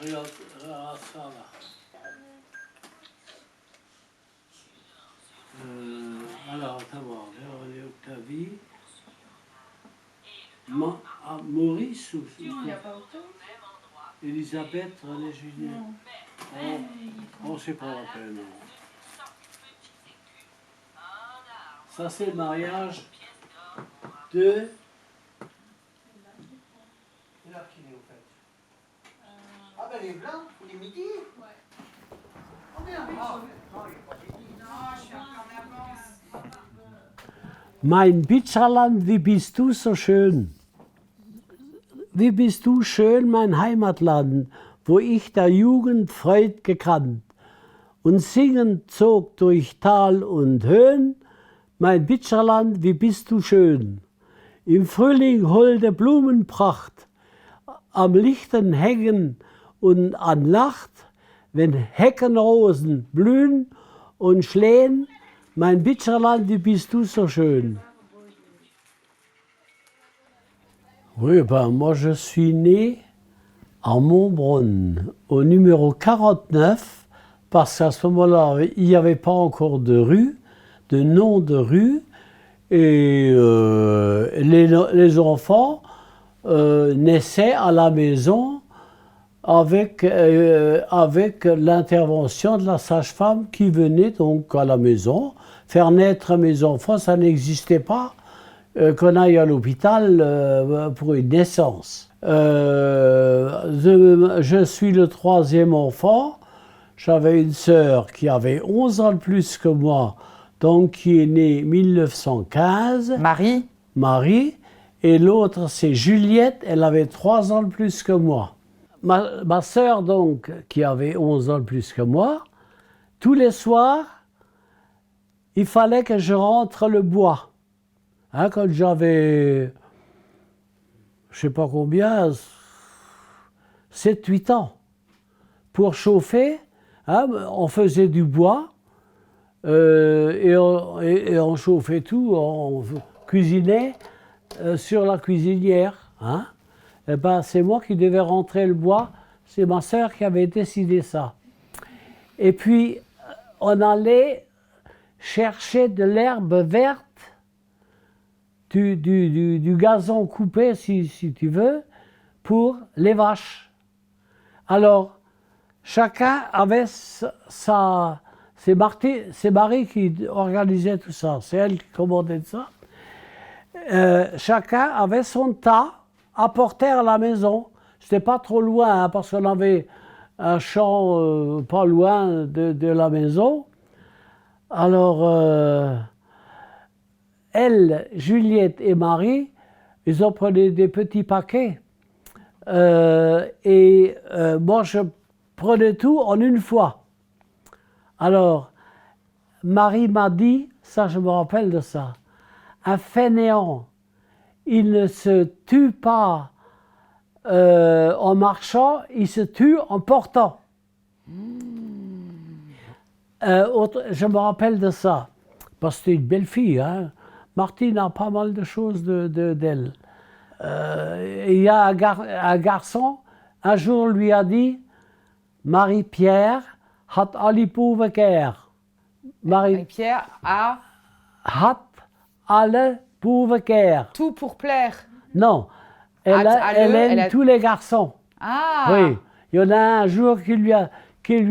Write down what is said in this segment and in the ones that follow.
Regarde ça là. Alors, attends voir. Véronique Octavie. Maurice ou Non, il n'y a pas autant. Elisabeth, René Julien. Non. On ne sait pas la peine. Ça, c'est le mariage de. C'est là qu'il est au fait. Ah ben les blancs, il est midi. Ouais. Oh bien, oui, Non, je suis un peu en avance. Mein Bitzerland, wie bist du so schön? Wie bist du schön, mein Heimatland, wo ich der Jugend Freud gekannt. Und singend zog durch Tal und Höhen, mein Bitzerland, wie bist du schön. Im Frühling holde Blumenpracht, am lichten Hängen und an Nacht, wenn Heckenrosen blühen und schlehen, mein Bitzerland, wie bist du so schön. Oui, ben moi je suis né à Montbronn, au numéro 49, parce qu'à ce moment-là, il n'y avait pas encore de rue, de nom de rue, et les enfants naissaient à la maison avec l'intervention de la sage-femme qui venait donc à la maison. Faire naître mes enfants, ça n'existait pas. Qu'on aille à l'hôpital pour une naissance. Je suis le troisième enfant. J'avais une sœur qui avait 11 ans de plus que moi, donc qui est née 1915. Marie. Marie. Et l'autre, c'est Juliette, elle avait 3 ans de plus que moi. Ma sœur, donc, qui avait 11 ans de plus que moi, tous les soirs, il fallait que je rentre le bois. Hein, quand j'avais, je ne sais pas combien, 7-8 ans, pour chauffer, hein, on faisait du bois et on chauffait tout, on cuisinait sur la cuisinière. Hein. Et ben, c'est moi qui devais rentrer le bois, c'est ma sœur qui avait décidé ça. Et puis, on allait chercher de l'herbe verte, du gazon coupé, si tu veux, pour les vaches. Alors, chacun avait sa... C'est Marie qui organisait tout ça, c'est elle qui commandait ça. Chacun avait son tas à porter à la maison. C'était pas trop loin, hein, parce qu'on avait un champ pas loin de la maison. Alors... Elle, Juliette et Marie, ils ont pris des petits paquets. Moi, je prenais tout en une fois. Alors, Marie m'a dit, ça je me rappelle de ça, un fainéant, il ne se tue pas en marchant, il se tue en portant. Je me rappelle de ça, parce que c'était une belle fille, hein. Martine a pas mal de choses d'elle. Il y a un garçon, un jour lui a dit, Marie-Pierre hat alle Buben gern. Marie-Pierre a Hat alle Buben gern. tout pour plaire. Non, elle aime tous les garçons. Ah. Oui, il y en a un jour qui lui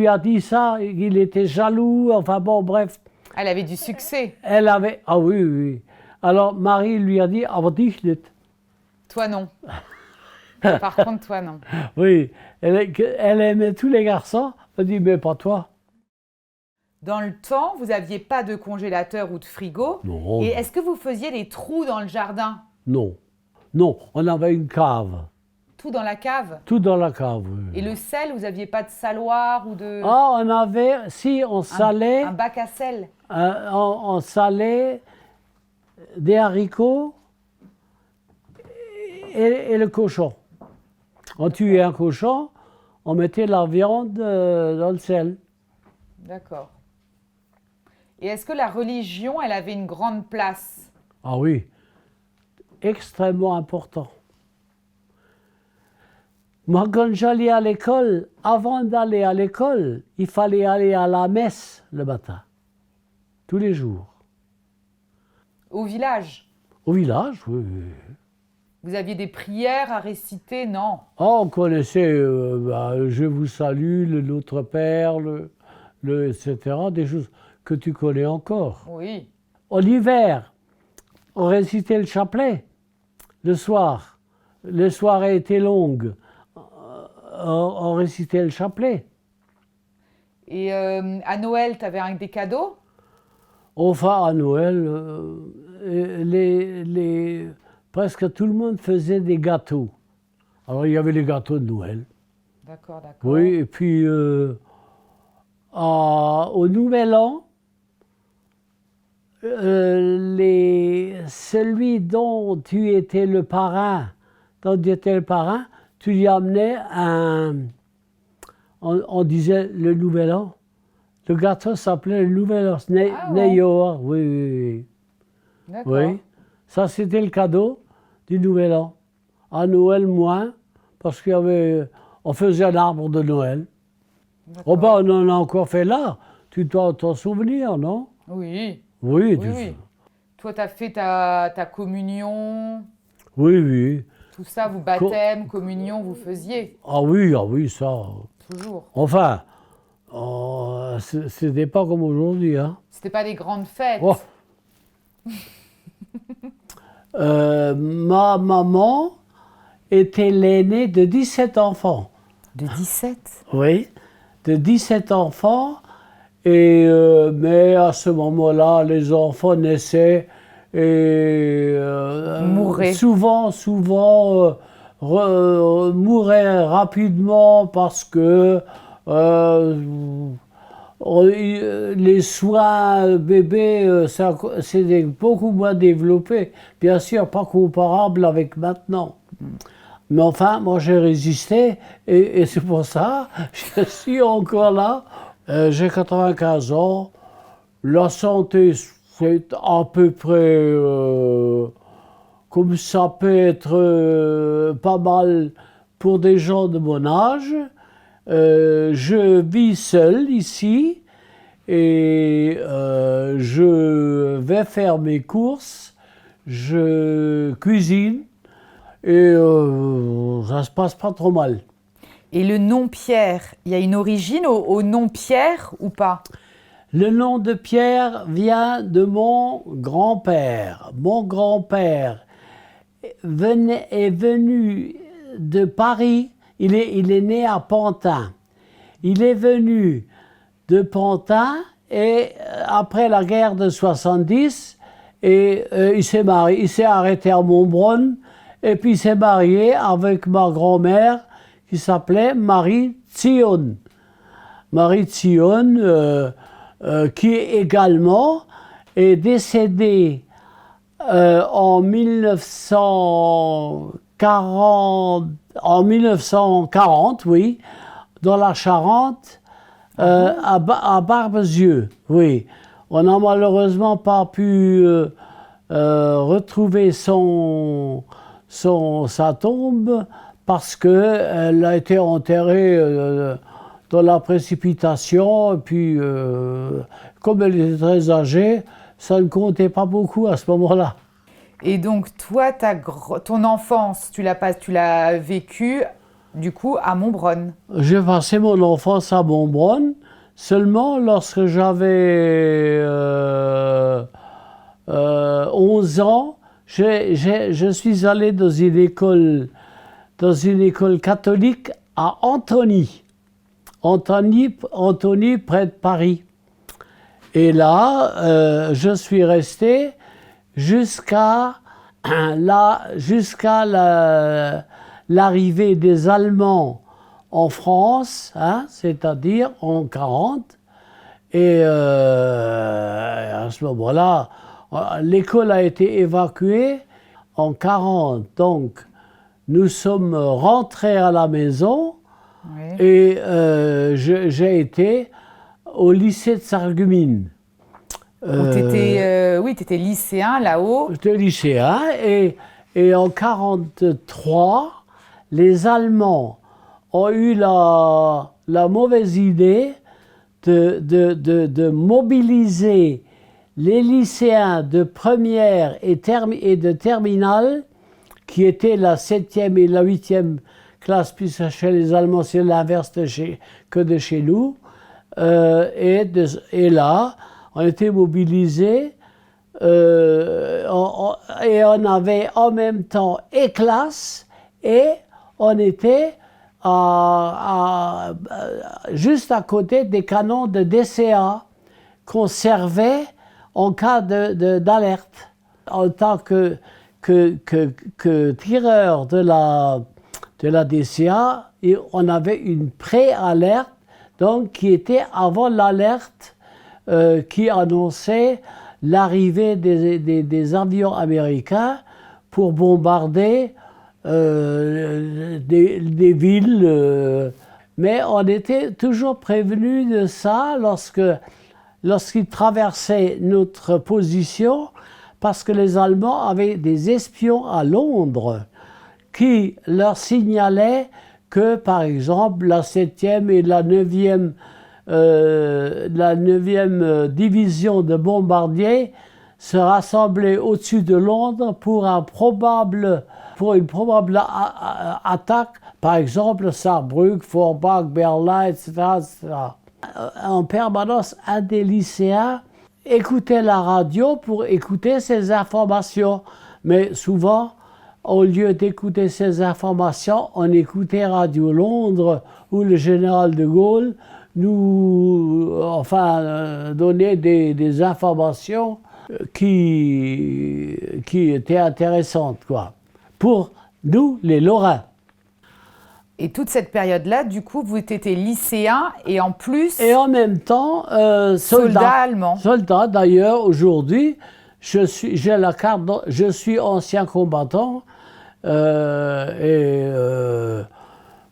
a dit ça, il était jaloux, enfin bon, bref. Elle avait du succès. Elle avait, ah oui, oui. Alors Marie lui a dit, aber dich nicht. Toi non. Par contre, toi non. Oui, elle aimait tous les garçons. Elle dit, mais pas toi. Dans le temps, vous n'aviez pas de congélateur ou de frigo. Non. Et est-ce que vous faisiez des trous dans le jardin? Non. Non, on avait une cave. Tout dans la cave? Tout dans la cave, oui. Et le sel, vous n'aviez pas de saloir ou de... Ah, on avait, si, on salait... Un bac à sel? On salait des haricots et le cochon. On tuait un cochon, on mettait la viande dans le sel. D'accord. Et est-ce que la religion, elle avait une grande place? Ah oui, extrêmement important. Moi, quand j'allais à l'école, avant d'aller à l'école, il fallait aller à la messe le matin, tous les jours. Au village, Au village, oui. Oui. vous aviez des prières à réciter, non? Oh, on connaissait Je vous salue, le Notre Père, etc., des choses que tu connais encore. Oui. En hiver, on récitait le chapelet le soir. Les soirées étaient longues. On récitait le chapelet. Et à Noël, tu avais des cadeaux? Enfin, à Noël, presque tout le monde faisait des gâteaux. Alors, il y avait les gâteaux de Noël. D'accord, d'accord. Oui, et puis au Nouvel An, celui dont tu étais le parrain, tu lui amenais on disait le Nouvel An. Le gâteau s'appelait le Nouvel An. Ah ouais. Neyoa, oui, oui, D'accord. oui. Oui, ça c'était le cadeau du Nouvel An. À Noël, moins, parce on faisait un arbre de Noël. Oh ben, on en a encore fait là. Tu dois t'en souvenir, non? Oui. Oui, Oui, oui. Toi, tu as fait ta communion, oui, oui. tout ça, vous baptême, communion, vous faisiez Ah oui, ça. toujours. Enfin, c'était pas comme aujourd'hui, hein. C'était pas des grandes fêtes. Oh. Ma maman était l'aînée de 17 enfants. De 17? Oui, de 17 enfants. Mais à ce moment-là, les enfants naissaient et Mouraient. souvent mouraient rapidement parce que les soins bébés, c'est beaucoup moins développé. Bien sûr, pas comparable avec maintenant. Mais enfin, moi j'ai résisté et c'est pour ça que je suis encore là. J'ai 95 ans. La santé, c'est à peu près comme ça peut être pas mal pour des gens de mon âge. Je vis seul ici et je vais faire mes courses, je cuisine et ça se passe pas trop mal. Et le nom Pierre, il y a une origine au nom Pierre ou pas? Le nom de Pierre vient de mon grand-père. Mon grand-père est venu de Paris. Il est né à Pantin. Il est venu de Pantin et après la guerre de 70, et il s'est marié, il s'est arrêté à Montbronn et puis il s'est marié avec ma grand-mère qui s'appelait Marie Tzion. Marie Tzion, qui également est décédée en 1940, oui, dans la Charente, à Barbezieux, oui. On n'a malheureusement pas pu retrouver sa tombe parce qu'elle a été enterrée dans la précipitation. Et puis, comme elle était très âgée, ça ne comptait pas beaucoup à ce moment-là. Et donc, toi, ton enfance, tu l'as vécue, du coup, à Montbronn. J'ai passé mon enfance à Montbronn. Seulement, lorsque j'avais 11 ans, je suis allé dans une école catholique à Antony. Antony, près de Paris. Et là, je suis resté jusqu'à l'arrivée des Allemands en France, hein, c'est-à-dire en 1940. Et à ce moment-là, l'école a été évacuée en 1940. Donc, nous sommes rentrés à la maison. Oui. Et j'ai été au lycée de Sarreguemines. T'étais lycéen là-haut. J'étais lycéen et en 1943, les Allemands ont eu la mauvaise idée de mobiliser les lycéens de première et de terminale, qui étaient la 7e et la 8e classe, puisque chez les Allemands, c'est l'inverse que de chez nous. Et là, on était mobilisés et on avait en même temps et classe et on était juste à côté des canons de DCA qu'on servait en cas d'alerte. En tant que tireur de la DCA, on avait une pré-alerte, donc qui était avant l'alerte qui annonçait l'arrivée des avions américains pour bombarder des villes. Mais on était toujours prévenu de ça lorsqu'ils traversaient notre position, parce que les Allemands avaient des espions à Londres qui leur signalaient que, par exemple, la 7e et la 9e division de bombardiers se rassemblaient au-dessus de Londres pour une probable attaque, par exemple, Saarbrück, Forbach, Berlin, etc., etc. En permanence, un des lycéens écoutait la radio pour écouter ces informations. Mais souvent, au lieu d'écouter ces informations, on écoutait Radio Londres, où le général de Gaulle donnait des informations qui étaient intéressantes, quoi, pour nous, les Lorrains. Et toute cette période-là, du coup, vous étiez lycéen et en plus... Et en même temps, soldat allemand. Soldat, d'ailleurs, aujourd'hui, j'ai la carte, je suis ancien combattant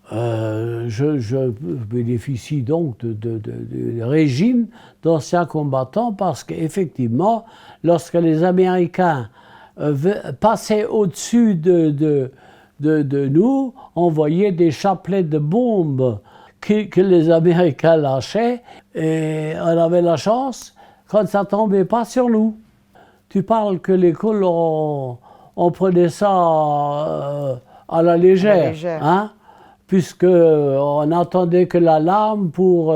je bénéficie donc de régime d'ancien combattant parce qu'effectivement, lorsque les Américains passaient au-dessus de nous, on voyait des chapelets de bombes que les Américains lâchaient et on avait la chance quand ça ne tombait pas sur nous. Tu parles que l'école, on prenait ça à la légère. Hein? Puisqu'on attendait que l'alarme pour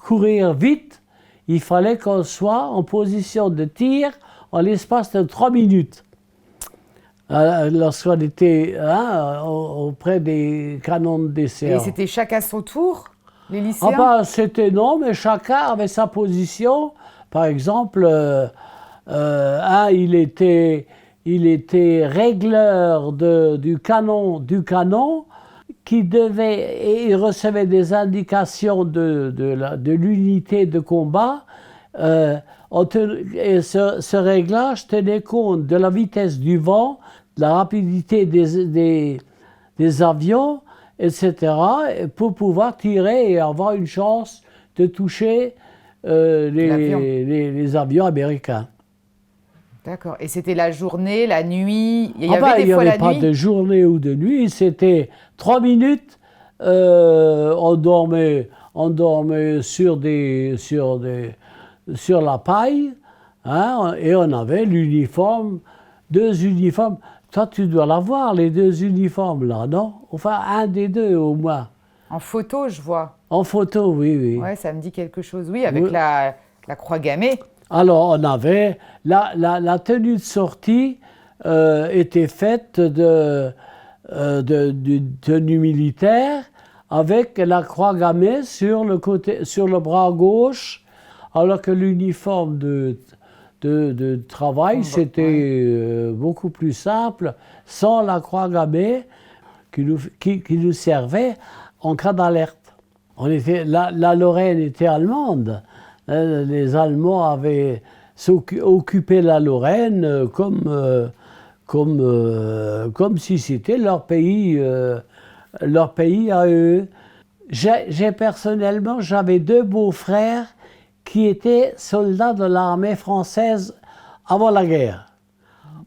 courir vite, il fallait qu'on soit en position de tir en l'espace de 3 minutes. Lorsqu'on était auprès des canons de DCA. Et c'était chacun son tour, les lycéens? Non, mais chacun avait sa position. Par exemple, il était régleur du canon, qui et il recevait des indications de l'unité de combat. Et ce réglage tenait compte de la vitesse du vent, de la rapidité des avions, etc., pour pouvoir tirer et avoir une chance de toucher les avions américains. D'accord. Et c'était la journée, la nuit? Il y avait pas de journée ou de nuit, c'était 3 minutes. On dormait sur la paille, hein, et on avait l'uniforme, 2 uniformes. Toi, tu dois l'avoir, les 2 uniformes là, non? Enfin, un des 2 au moins. En photo, je vois. En photo, oui. Ouais, ça me dit quelque chose, oui, avec la croix gammée. Alors, on avait la tenue de sortie était faite d'une tenue militaire avec la croix gammée sur le bras gauche, alors que l'uniforme de travail, c'était beaucoup plus simple, sans la croix gammée qui nous servait en cas d'alerte. La Lorraine était allemande. Les Allemands avaient occupé la Lorraine comme si c'était leur pays à eux. Personnellement, j'avais 2 beaux-frères qui étaient soldats de l'armée française avant la guerre.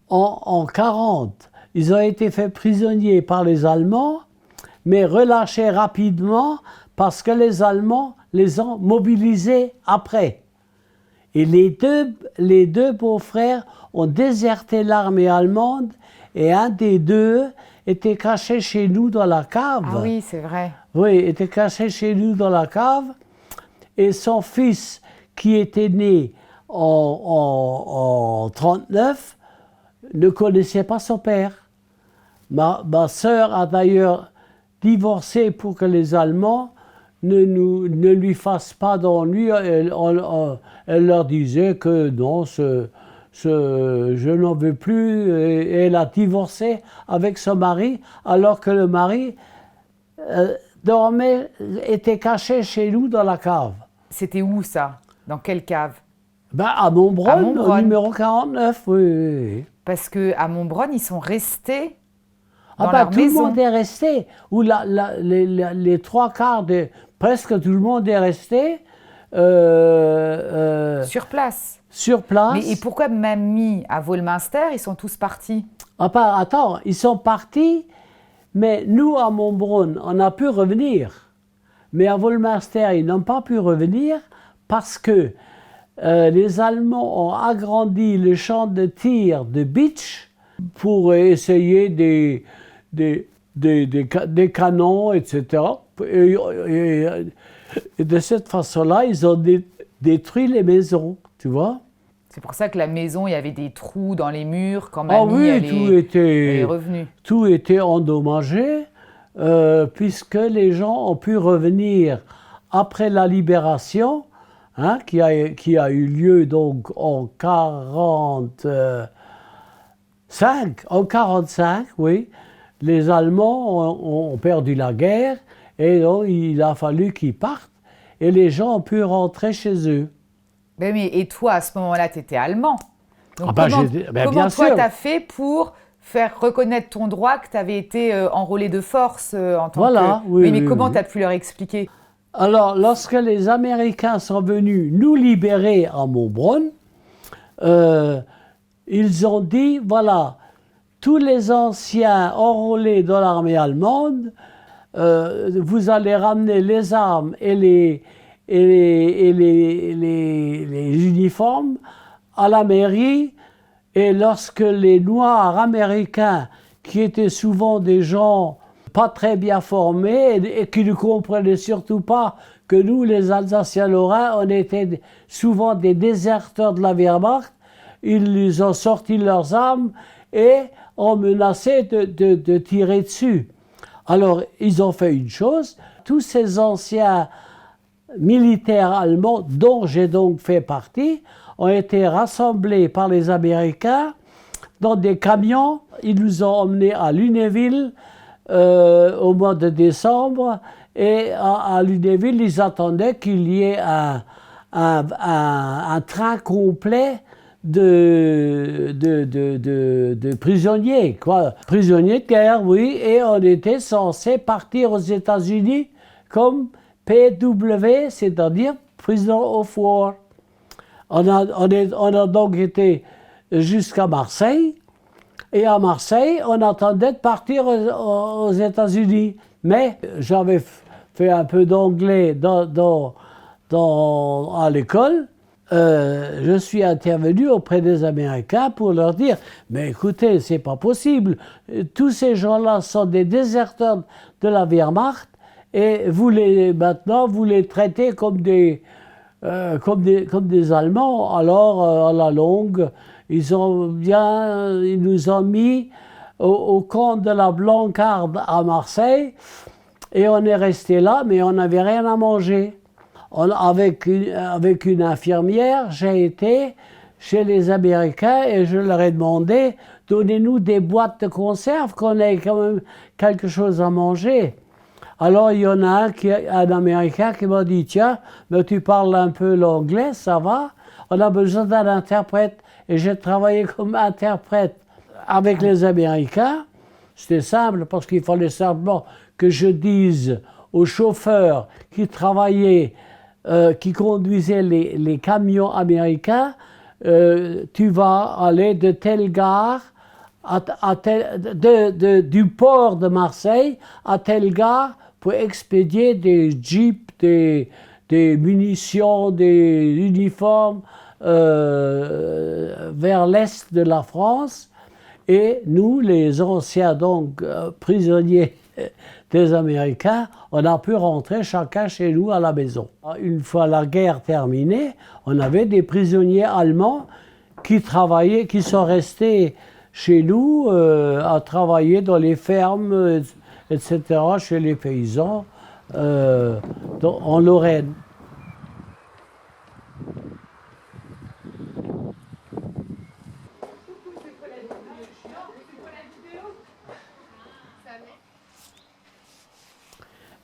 En 1940, ils ont été faits prisonniers par les Allemands mais relâchés rapidement parce que les Allemands les ont mobilisés après. Et les deux beaux-frères ont déserté l'armée allemande et un des deux était caché chez nous dans la cave. Ah oui, c'est vrai. Oui, était caché chez nous dans la cave. Et son fils, qui était né en 1939, ne connaissait pas son père. Ma sœur a d'ailleurs divorcé pour que les Allemands ne lui fassent pas d'ennui. Elle leur disait que non, je n'en veux plus. Et elle a divorcé avec son mari, alors que le mari était caché chez nous dans la cave. C'était où ça? Dans quelle cave? À Montbronn, À Montbronn. numéro 49, oui. Parce qu'à Montbronn, ils sont restés dans Tout leur maison. le monde est resté. Ou les trois quarts, presque tout le monde est resté Sur place. sur place. Mais et pourquoi mamie à Volminster, ils sont tous partis? Attends, ils sont partis, mais nous, à Montbronn, on a pu revenir. Mais à Volminster, ils n'ont pas pu revenir parce que les Allemands ont agrandi le champ de tir de Bitch pour essayer des canons, etc. Et de cette façon-là, ils ont détruit les maisons, tu vois. C'est pour ça que la maison, il y avait des trous dans les murs quand Ah mamie oui, elle est tout revenue. était endommagé, puisque les gens ont pu revenir après la libération, hein, qui a eu lieu donc en 45, oui. Les Allemands ont perdu la guerre et donc il a fallu qu'ils partent et les gens ont pu rentrer chez eux. Mais et toi, à ce moment-là, tu étais allemand. Donc bien comment toi, sûr. tu as fait pour faire reconnaître ton droit que tu avais été enrôlé de force en tant Voilà, que... oui, mais oui, comment oui. tu as pu leur expliquer? Alors, lorsque les Américains sont venus nous libérer à Montbronn, ils ont dit, voilà, tous les anciens enrôlés dans l'armée allemande, vous allez ramener les armes et les uniformes à la mairie. Et lorsque les Noirs américains, qui étaient souvent des gens pas très bien formés et qui ne comprenaient surtout pas que nous, les Alsaciens-Lorrains, on était souvent des déserteurs de la Wehrmacht, ils ont sorti leurs armes et ont menacé de tirer dessus. Alors, ils ont fait une chose, tous ces anciens militaires allemands, dont j'ai donc fait partie, ont été rassemblés par les Américains dans des camions. Ils nous ont emmenés à Lunéville au mois de décembre. Et à Lunéville, ils attendaient qu'il y ait un train complet de prisonniers, quoi. Prisonniers de guerre, oui. Et on était censé partir aux États-Unis comme PW, c'est-à-dire Prisoner of War. On a donc été jusqu'à Marseille. Et à Marseille, on attendait de partir aux États-Unis. Mais j'avais fait un peu d'anglais à l'école. Je suis intervenu auprès des Américains pour leur dire « Mais écoutez, c'est pas possible. Tous ces gens-là sont des déserteurs de la Wehrmacht et maintenant, vous les traitez comme des Allemands. Alors, à la longue, ils nous ont mis au camp de la Blancarde à Marseille et on est resté là, mais on n'avait rien à manger. Avec une infirmière, j'ai été chez les Américains et je leur ai demandé « Donnez-nous des boîtes de conserve, qu'on ait quand même quelque chose à manger ». Alors il y en a un Américain qui m'a dit « Tiens, mais tu parles un peu l'anglais, ça va? On a besoin d'un interprète. » Et j'ai travaillé comme interprète avec les Américains. C'était simple parce qu'il fallait simplement que je dise aux chauffeurs qui travaillaient, qui conduisaient les camions américains, tu vas aller de telle gare du port de Marseille à telle gare pour expédier des jeeps, des munitions, des uniformes vers l'est de la France. Et nous, les anciens donc prisonniers des Américains, on a pu rentrer chacun chez nous à la maison. Une fois la guerre terminée, on avait des prisonniers allemands qui travaillaient, qui sont restés chez nous à travailler dans les fermes, etc., chez les paysans en Lorraine.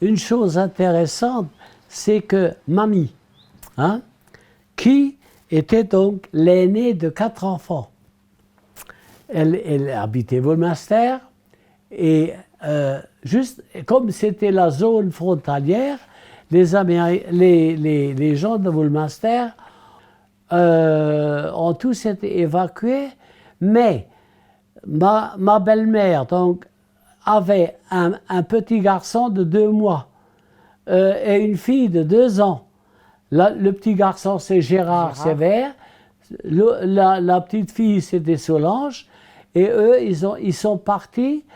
Une chose intéressante, c'est que mamie, hein, qui était donc l'aînée de 4 enfants, elle habitait Volminster et juste comme c'était la zone frontalière, les gens de Volminster ont tous été évacués, mais ma belle-mère donc avait un petit garçon de 2 mois et une fille de 2 ans. Le petit garçon, c'est Gérard Sévère. La petite fille, c'était Solange. Et eux, ils sont partis,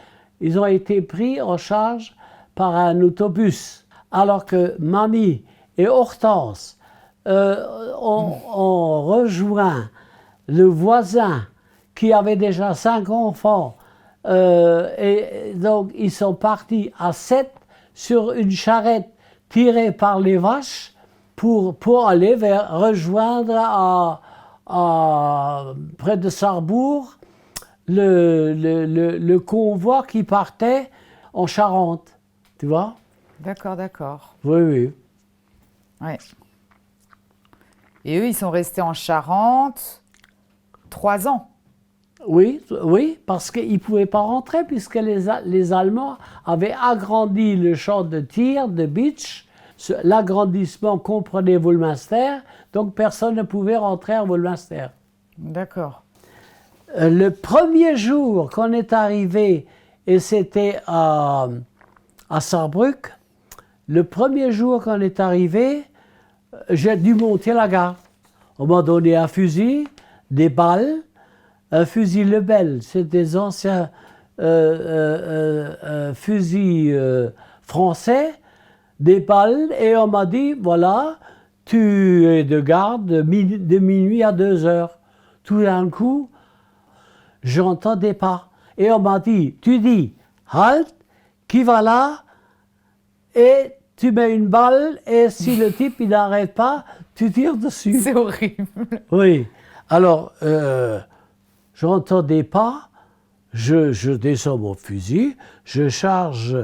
ils ont été pris en charge par un autobus. Alors que Mamie et Hortense ont rejoint le voisin qui avait déjà 5 enfants. Et donc, ils sont partis à 7 sur une charrette tirée par les vaches pour aller rejoindre près de Sarrebourg le convoi qui partait en Charente. Tu vois? D'accord, d'accord. Oui, oui. Ouais. Et eux, ils sont restés en Charente 3 ans. Oui, oui, parce qu'ils ne pouvaient pas rentrer puisque les Allemands avaient agrandi le champ de tir de Bitche. L'agrandissement comprenait Volminster, donc personne ne pouvait rentrer à Volminster. D'accord. Le premier jour qu'on est arrivé, et c'était à Sarrebruck, le premier jour qu'on est arrivé, j'ai dû monter la garde. On m'a donné un fusil, des balles, un fusil Lebel, c'est des anciens fusils français, des balles, et on m'a dit, voilà, tu es de garde de minuit à 2 heures. Tout d'un coup, j'entendais pas. Et on m'a dit, tu dis, halte, qui va là, et tu mets une balle, et si le type il n'arrête pas, tu tires dessus. C'est horrible. Oui. Alors, je n'entendais pas, je descends mon fusil, je charge,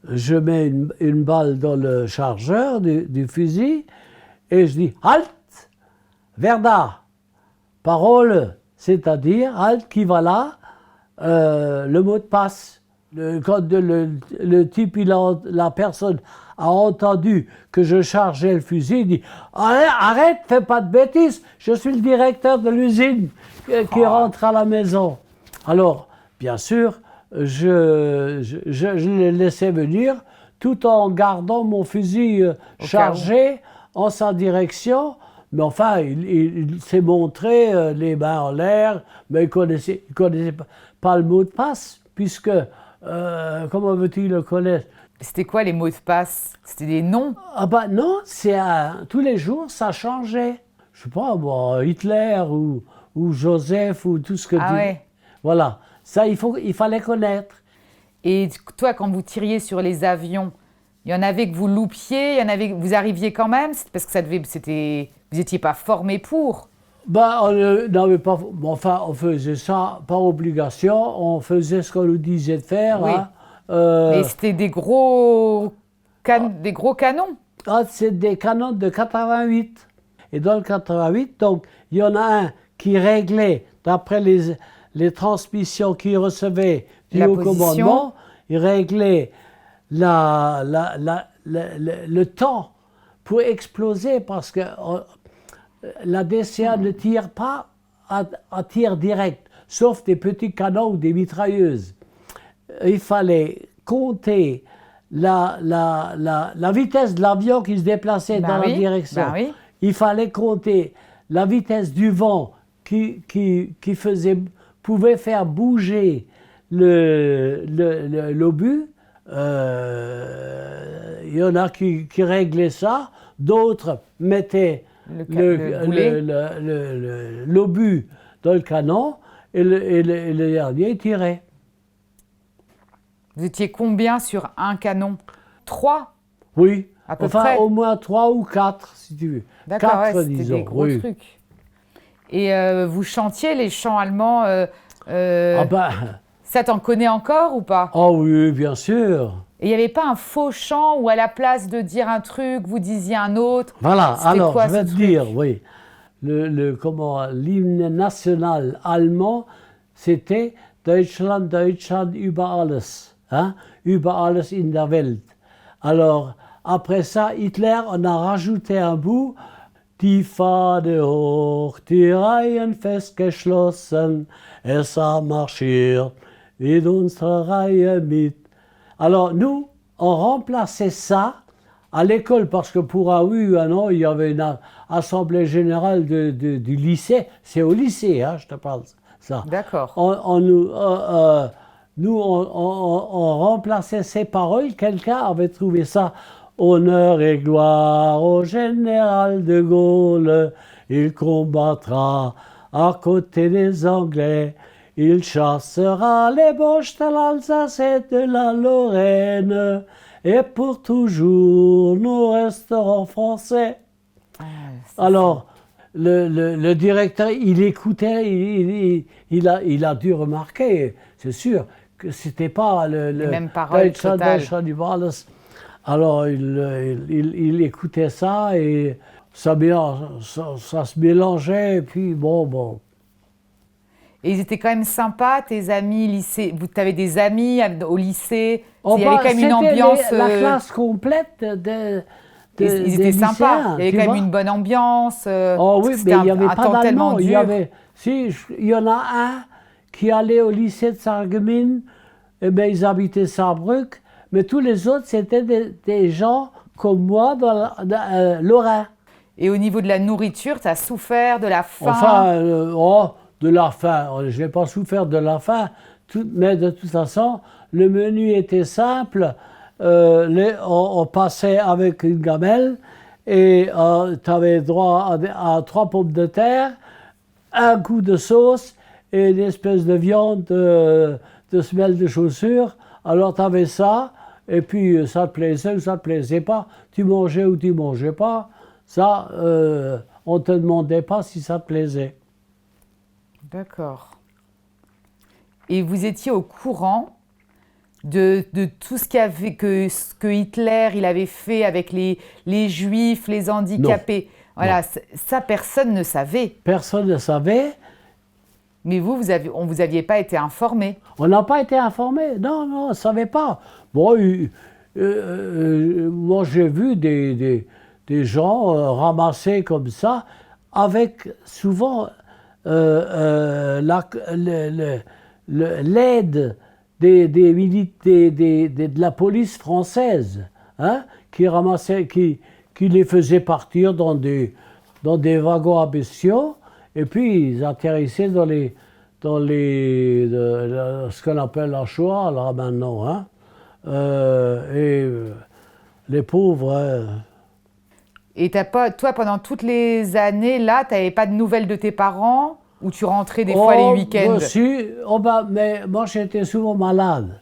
je mets une balle dans le chargeur du fusil, et je dis « Halt ! Verda !» Parole, c'est-à-dire « Halt, qui va là ?» Le mot de passe. Quand le type, la personne a entendu que je chargeais le fusil, il dit « Arrête, fais pas de bêtises, je suis le directeur de l'usine qui rentre à la maison. » Alors, bien sûr, je le laissais venir tout en gardant mon fusil chargé en sa direction. Mais enfin, il s'est montré les mains en l'air, mais il connaissait pas le mot de passe, puisque, comment veux-tu le connaître? C'était quoi les mots de passe? C'était des noms? Ah ben non, tous les jours, ça changeait. Je sais pas, moi, Hitler ou Joseph ou tout ce que Ah ouais. Voilà, ça, il fallait connaître. Et toi, quand vous tiriez sur les avions, il y en avait que vous loupiez, il y en avait que vous arriviez quand même? Parce que vous n'étiez pas formé pour. Ben, on n'avait pas... Enfin, on faisait ça par obligation, on faisait ce qu'on nous disait de faire. Oui. Hein. Mais c'était des gros canons. Ah, c'est des canons de 88. Et dans le 88, donc, il y en a un qui réglait, d'après les transmissions qu'il recevait du haut commandement, il réglait le temps pour exploser, parce que la DCA ne tire pas à tir direct. sauf des petits canons ou des mitrailleuses. Il fallait compter la vitesse de l'avion qui se déplaçait Ben dans oui, la direction. ben oui. Il fallait compter la vitesse du vent qui pouvait faire bouger l'obus. Il y en a qui réglaient ça, d'autres mettaient l'obus dans le canon et le dernier tirait. Vous étiez combien sur un canon? 3? Oui, À peu enfin près. au moins 3 ou 4 si tu veux. D'accord, 4 ouais, c'était disons. des gros Oui. trucs. Et vous chantiez les chants allemands. Ah ben, Ça, t'en connais encore ou pas? oh oui, bien sûr. Et il n'y avait pas un faux chant où à la place de dire un truc, vous disiez un autre? Voilà, C'était alors quoi, je vais ce te truc? dire, oui. L'hymne national allemand, c'était Deutschland, Deutschland über alles. Hein? Über alles in der Welt. Alors, après ça, Hitler en a rajouté un bout. Die Fahne hoch, die Reihen festgeschlossen, es a marschiert in unserer Reihe mit. Alors, nous, on remplaçait ça à l'école, parce que pour un oui ou un non, il y avait une assemblée générale du lycée. C'est au lycée, hein, je te parle ça. D'accord. Nous, on remplaçait ces paroles. Quelqu'un avait trouvé ça. Honneur et gloire au général de Gaulle. Il combattra à côté des Anglais. Il chassera les Boches de l'Alsace et de la Lorraine. Et pour toujours, nous resterons français. Alors, le directeur, il écoutait, il a dû remarquer, c'est sûr, que c'était pas le mêmes paroles totales. Alors, il écoutait ça et ça se mélangeait, et puis bon. Et ils étaient quand même sympas, tes amis lycée. Tu avais des amis au lycée. Oh, Il y avait quand même une ambiance. La classe complète ils étaient sympas. Il y avait quand même une bonne ambiance. Oh oui, mais il n'y avait pas d'allemand. Il y en a un qui allait au lycée de Sarreguemines. Eh bien, ils habitaient Saarbrück. Mais tous les autres, c'était des gens comme moi dans Lorrain. Et au niveau de la nourriture, tu as souffert de la faim? Enfin, de la faim. Je n'ai pas souffert de la faim. Mais de toute façon, le menu était simple. On passait avec une gamelle et tu avais droit à 3 pommes de terre, un coup de sauce et une espèce de viande de semelle de chaussures. Alors tu avais ça, et puis ça te plaisait ou ça te plaisait pas. Tu mangeais ou tu mangeais pas. Ça, on ne te demandait pas si ça te plaisait. D'accord. Et vous étiez au courant de tout ce que Hitler il avait fait avec les Juifs, les handicapés? Non. Voilà, non. Ça, personne ne savait. Personne ne savait. Mais on vous aviez pas été informé? On n'a pas été informé. Non, on ne savait pas. Bon, moi, j'ai vu des gens ramassés comme ça, avec souvent l'aide de la police française, hein, qui les faisait partir dans des wagons à bestiaux, et puis ils atterrissaient dans ce qu'on appelle la Shoah, là maintenant, hein, les pauvres. Et toi, pendant toutes les années, là, tu n'avais pas de nouvelles de tes parents? Ou tu rentrais des fois les week-ends? Mais moi j'étais souvent malade.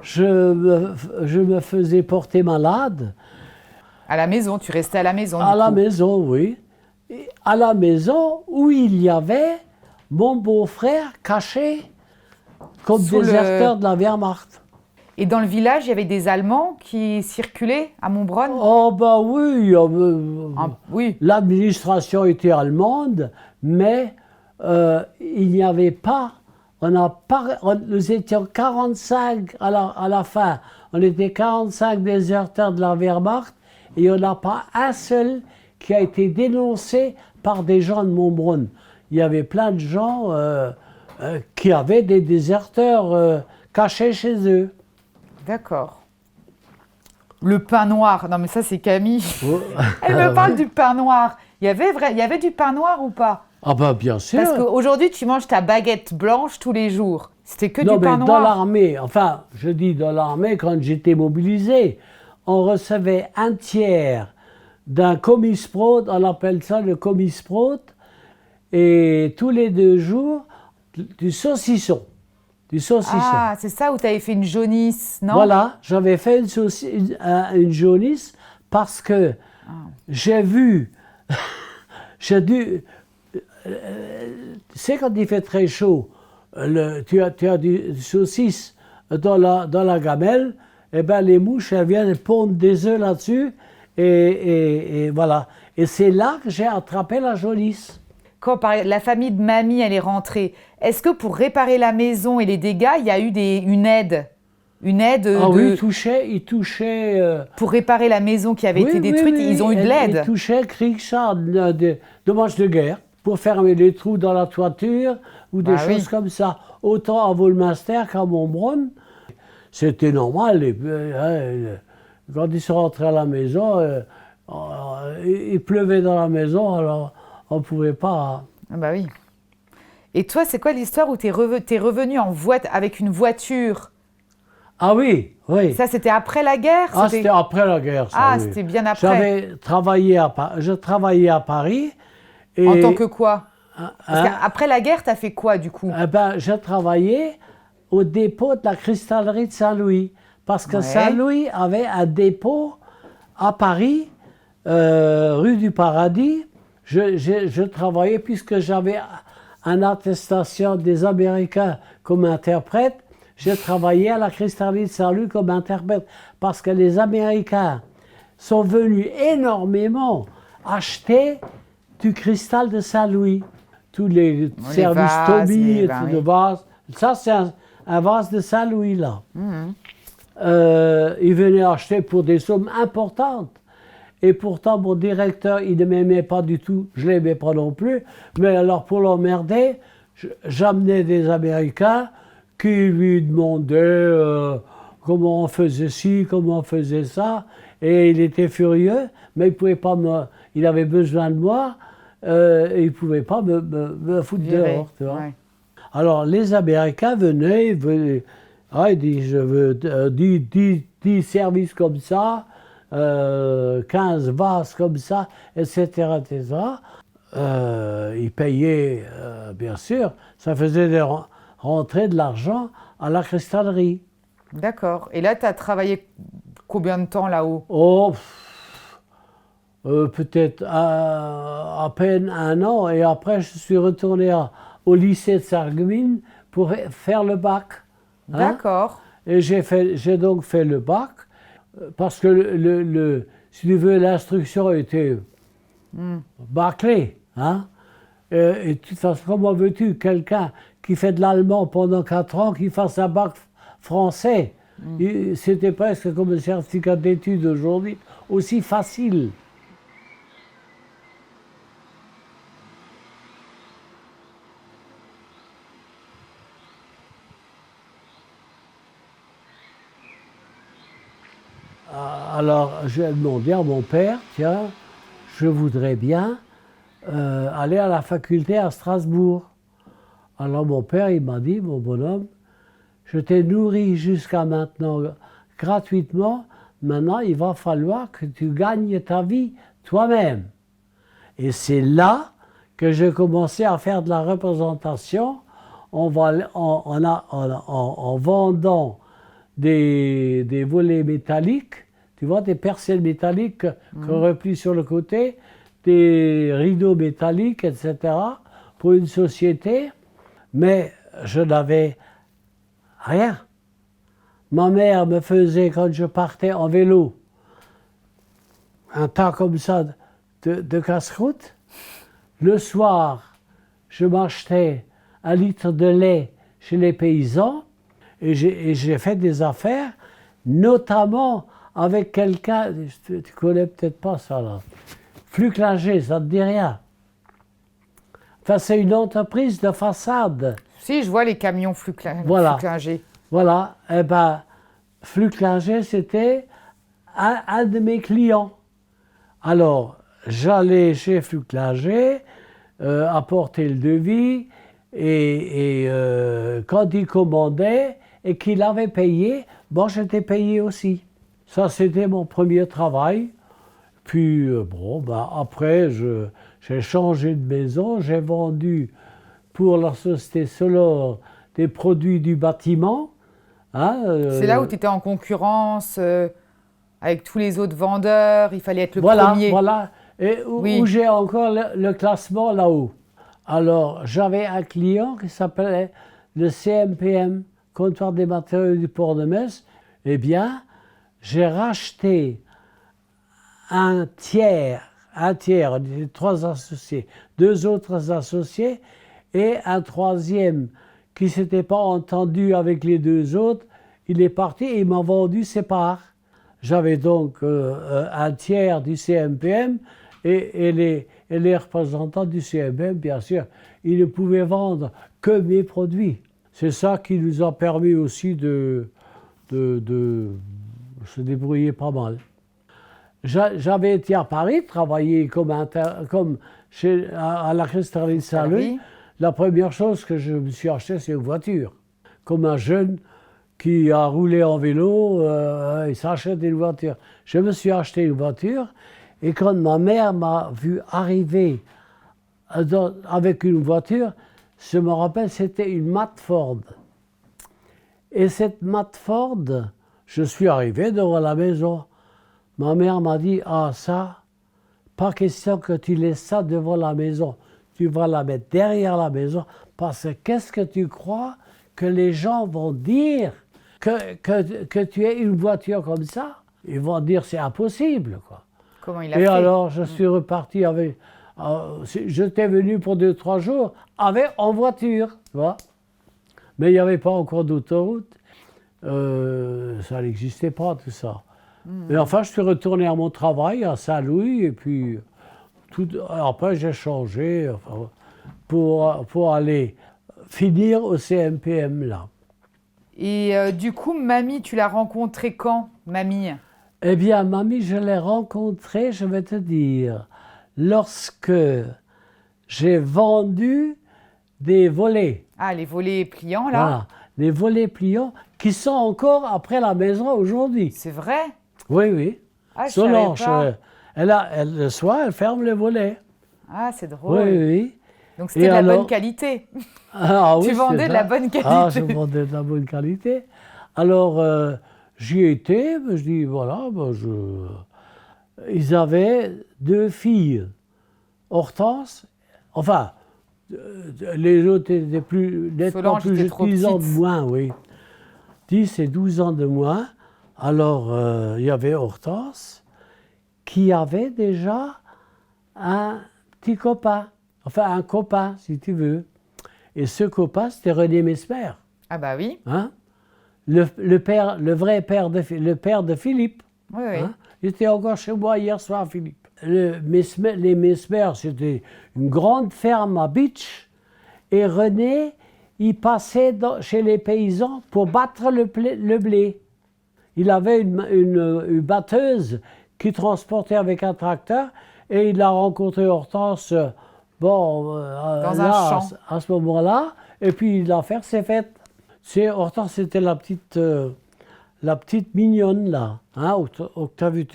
Je me faisais porter malade. À la maison, tu restais à la maison? À la maison, oui. Et à la maison où il y avait mon beau-frère caché comme déserteur de la Wehrmacht. Et dans le village, il y avait des Allemands qui circulaient à Montbronn? Oh ben oui, oui. L'administration était allemande, mais il n'y avait pas, nous étions 45 à la fin, on était 45 déserteurs de la Wehrmacht, et il n'y en a pas un seul qui a été dénoncé par des gens de Montbronn. Il y avait plein de gens qui avaient des déserteurs cachés chez eux. D'accord. Le pain noir. Non, mais ça, c'est Camille. Oh. Elle me parle du pain noir. Il y avait du pain noir ou pas? Ah ben bien sûr. Parce qu'aujourd'hui, tu manges ta baguette blanche tous les jours. C'était que Non, du pain mais noir. dans l'armée, enfin, je dis dans l'armée, quand j'étais mobilisé, on recevait un tiers d'un comisprot, on appelle ça le comisprot, et tous les 2 jours, du saucisson. Du saucisson. Ah, c'est ça où tu avais fait une jaunisse, non? Voilà, j'avais fait une jaunisse parce que j'ai vu, j'ai dû, tu sais quand il fait très chaud, tu as du saucisse dans la gamelle, et ben les mouches elles viennent pondre des œufs là-dessus et voilà. Et c'est là que j'ai attrapé la jaunisse. Quand la famille de mamie, elle est rentrée, est-ce que pour réparer la maison et les dégâts, il y a eu une aide? Une aide Ah oui, ils touchaient. Pour réparer la maison qui avait été détruite, ils ont eu de l'aide? Ils touchaient Kriegsschade, des dommages de guerre, pour fermer les trous dans la toiture ou des choses comme ça. Autant à Volminster qu'à Montbronn, c'était normal. Quand ils sont rentrés à la maison, il pleuvait dans la maison, alors on ne pouvait pas. Ah bah oui. Et toi, c'est quoi l'histoire où t'es revenu avec une voiture? Ah oui, oui. Ça, c'était après la guerre? Ah, c'était après la guerre, ça. Ah, oui. c'était bien après. Je travaillais à Paris. Et, En tant que quoi? hein, Parce qu'après la guerre, t'as fait quoi du coup? eh ben, je travaillais au dépôt de la cristallerie de Saint-Louis. Parce que Ouais. Saint-Louis avait un dépôt à Paris, rue du Paradis. Je travaillais puisque j'avais une attestation des Américains comme interprète. J'ai travaillé à la cristallerie de Saint-Louis comme interprète parce que les Américains sont venus énormément acheter du cristal de Saint-Louis. Tous les services vases, Tommy et ben tout oui. le vase. Ça, c'est un vase de Saint-Louis, là. Ils venaient acheter pour des sommes importantes. Et pourtant, mon directeur, il ne m'aimait pas du tout. Je ne l'aimais pas non plus. Mais alors, pour l'emmerder, j'amenais des Américains qui lui demandaient comment on faisait ci, comment on faisait ça. Et il était furieux, mais il pouvait pas il avait besoin de moi, et il ne pouvait pas me foutre dehors. Tu vois. Ouais. Alors, les Américains venaient, ils disaient, je veux 10 services comme ça, 15 vases comme ça, etc. etc. Ils payaient, bien sûr, ça faisait rentrer de l'argent à la cristallerie. D'accord. Et là, tu as travaillé combien de temps là-haut? Oh, peut-être à peine 1 an, et après je suis retourné au lycée de Sarreguemines pour faire le bac. hein. D'accord. Et j'ai donc fait le bac, parce que si tu veux, l'instruction était bâclée. Hein? Et de toute façon, comment veux-tu quelqu'un qui fait de l'allemand pendant 4 ans, qui fasse un bac français? C'était presque comme un certificat d'études aujourd'hui, aussi facile. Alors, j'ai demandé à mon père, tiens, je voudrais bien aller à la faculté à Strasbourg. Alors mon père, il m'a dit, mon bonhomme, je t'ai nourri jusqu'à maintenant gratuitement, maintenant il va falloir que tu gagnes ta vie toi-même. Et c'est là que j'ai commencé à faire de la représentation en vendant des volets métalliques, tu vois, des persiennes métalliques qu'on replie sur le côté, des rideaux métalliques, etc., pour une société, mais je n'avais rien. Ma mère me faisait, quand je partais en vélo, un tas comme ça de casse-croûte. Le soir, je m'achetais 1 litre de lait chez les paysans, et j'ai fait des affaires, notamment avec quelqu'un, tu connais peut-être pas ça là, Fluclager, ça ne te dit rien. Enfin, c'est une entreprise de façade. Si, je vois les camions Voilà. Flückinger. Voilà, eh ben, Flückinger, c'était un de mes clients. Alors, j'allais chez Flückinger, apporter le devis, et quand il commandait et qu'il avait payé, bon, j'étais payé aussi. Ça, c'était mon premier travail. Puis, bon, ben, après, j'ai changé de maison, j'ai vendu pour la société Solor des produits du bâtiment. Hein, C'est là où tu étais en concurrence avec tous les autres vendeurs, il fallait être le voilà, premier. voilà. Et Oui. où j'ai encore le classement là-haut. Alors, j'avais un client qui s'appelait le CMPM, Comptoir des matériaux du port de Metz. Eh bien, j'ai racheté un tiers, des 3 associés, 2 autres associés et un troisième qui ne s'était pas entendu avec les 2 autres. Il est parti et il m'a vendu ses parts. J'avais donc un tiers du CMPM et les représentants du CMPM, bien sûr, ils ne pouvaient vendre que mes produits. C'est ça qui nous a permis aussi de se débrouiller pas mal. J'avais été à Paris, travailler comme à la cristallerie de Saint-Louis. Cristallerie. La première chose que je me suis acheté, c'est une voiture. Comme un jeune qui a roulé en vélo, il s'achète une voiture. Je me suis acheté une voiture et quand ma mère m'a vu arriver avec une voiture, je me rappelle, c'était une Matford. Et cette Matford, je suis arrivé devant la maison. Ma mère m'a dit, ah ça, pas question que tu laisses ça devant la maison. Tu vas la mettre derrière la maison parce que qu'est-ce que tu crois que les gens vont dire que tu aies une voiture comme ça? Ils vont dire c'est impossible, quoi. Comment il a Et fait? alors, je suis reparti avec... J'étais venu pour 2-3 jours en voiture, tu vois. Mais il n'y avait pas encore d'autoroute. Ça n'existait pas, tout ça. Et enfin, je suis retourné à mon travail à Saint-Louis, et puis après, j'ai changé enfin, pour aller finir au CMPM, là. Et du coup, mamie, tu l'as rencontrée quand, mamie? Eh bien, mamie, je l'ai rencontrée, je vais te dire, lorsque j'ai vendu des volets. Ah, les volets pliants, là? Voilà, des volets pliants qui sont encore après la maison aujourd'hui. C'est vrai? Oui, oui. Ah, je savais Solange, pas. le soir, elle ferme les volets. Ah, c'est drôle. Oui, oui. Donc c'était Et de la alors- bonne qualité. Ah, oui, Tu vendais c'est de la ça. bonne qualité. Ah, je vendais de la bonne qualité. Alors, j'y étais, je dis, voilà, ils avaient 2 filles, Hortense, enfin, les autres étaient nettement Solange plus était trop 10 ans de petite. moins, oui. 10 et 12 ans de moins. Alors, il y avait Hortense qui avait déjà un petit copain, enfin un copain, si tu veux. Et ce copain, c'était René Mesmer, Ah bah oui, hein? Le vrai père le père de Philippe. oui, oui. Hein? Il était encore chez moi hier soir, Philippe. Les Mesmer, c'était une grande ferme à Bitche. Et René, il passait chez les paysans pour battre le blé. Il avait une batteuse qui transportait avec un tracteur et il a rencontré Hortense Dans un là, champ. à ce moment-là. Et puis l'affaire s'est faite. C'est Hortense, c'était la petite mignonne là. Hein, Octavie,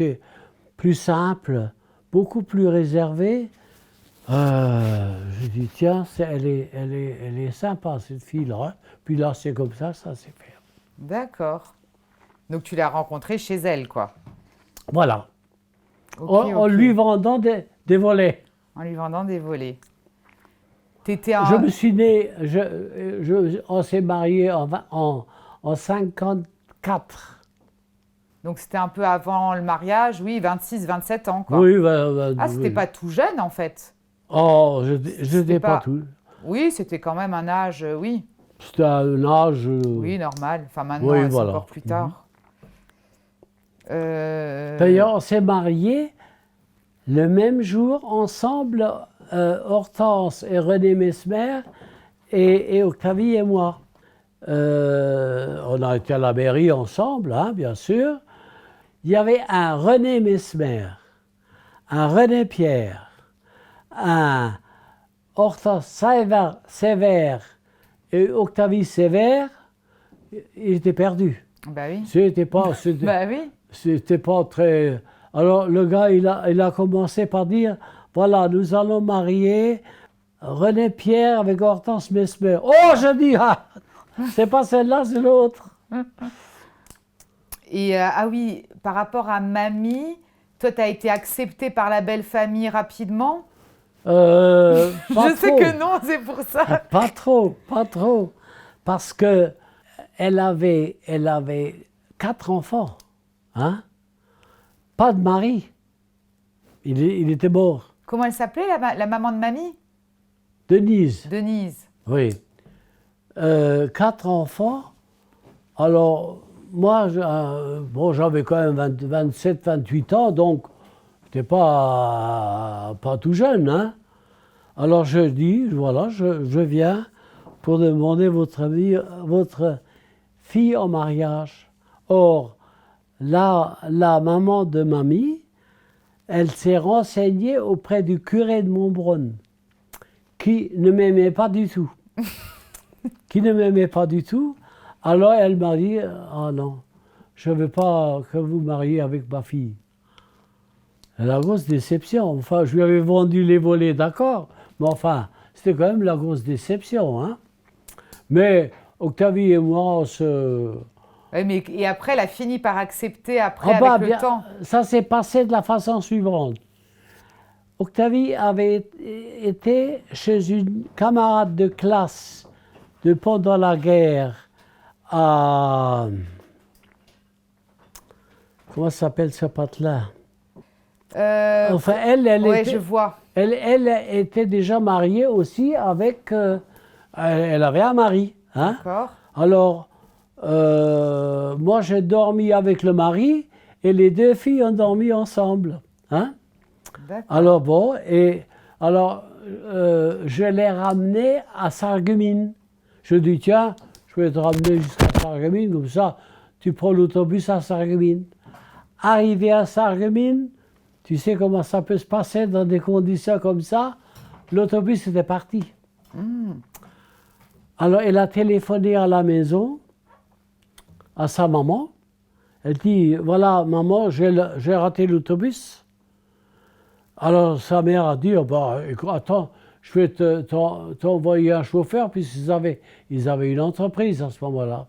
plus simple, beaucoup plus réservée. J'ai dit tiens, elle est sympa cette fille-là. Hein. Puis là, c'est comme ça s'est fait. D'accord. Donc tu l'as rencontrée chez elle, quoi. Voilà. Ok, En ok. lui vendant des volets. En lui vendant des volets. T'étais Je me suis né, on s'est marié en 54. Donc c'était un peu avant le mariage, oui, 26, 27 ans, quoi. Oui, Ah, c'était oui. pas tout jeune, en fait. Oh, je n'étais pas pas- tout. Oui, c'était quand même un âge, oui. C'était un âge. Oui, normal. Enfin, maintenant, Oui, c'est voilà. encore plus tard. D'ailleurs, on s'est mariés le même jour, ensemble, Hortense et René Mesmer. et Octavie et moi. On a été à la mairie ensemble, hein, bien sûr. Il y avait un René Mesmer, un René Pierre, un Hortense Sévère et Octavie Sévère. Ils étaient perdus. Bah oui. C'était oui. c'était pas très... Alors le gars, il a commencé par dire, voilà, nous allons marier René Pierre avec Hortense Mesmer. Oh, je dis, ah, c'est pas celle-là, c'est l'autre. Et ah oui, par rapport à mamie, toi, tu as été acceptée par la belle famille rapidement? Pas Je sais trop. que non, c'est pour ça. Pas trop, pas trop. Parce que elle avait 4 enfants. Hein? Pas de mari. Il était mort. Comment elle s'appelait, la maman de mamie? Denise. Denise. Oui. 4 enfants. Alors, moi, j'avais quand même 27, 28 ans, donc j'étais pas tout jeune. Hein? Alors je dis, voilà, je viens pour demander votre fille en mariage. Or, la maman de mamie, elle s'est renseignée auprès du curé de Montbronn, qui ne m'aimait pas du tout. Alors elle m'a dit, ah non, je ne veux pas que vous mariez avec ma fille. La grosse déception. Enfin, je lui avais vendu les volets, d'accord, mais enfin, c'était quand même la grosse déception. Hein. Mais Octavie et moi, on se... Oui, mais et après, elle a fini par accepter après avec le temps. Ça s'est passé de la façon suivante. Octavie avait été chez une camarade de classe pendant la guerre à... Comment s'appelle ce pote-là? Enfin, ouais, je vois. Elle était déjà mariée aussi avec... elle avait un mari. Hein? D'accord. Alors, moi j'ai dormi avec le mari et les 2 filles ont dormi ensemble. Hein? Alors bon, et alors je l'ai ramené à Sarreguemines. Je dis tiens, je vais te ramener jusqu'à Sarreguemines, comme ça tu prends l'autobus à Sarreguemines. Arrivé à Sarreguemines, tu sais comment ça peut se passer dans des conditions comme ça, l'autobus était parti. Alors elle a téléphoné à la maison, à sa maman. Elle dit, voilà maman, j'ai raté l'autobus. Alors sa mère a dit, oh, bah, attends, je vais t'envoyer un chauffeur, puisqu'ils avaient une entreprise à ce moment-là.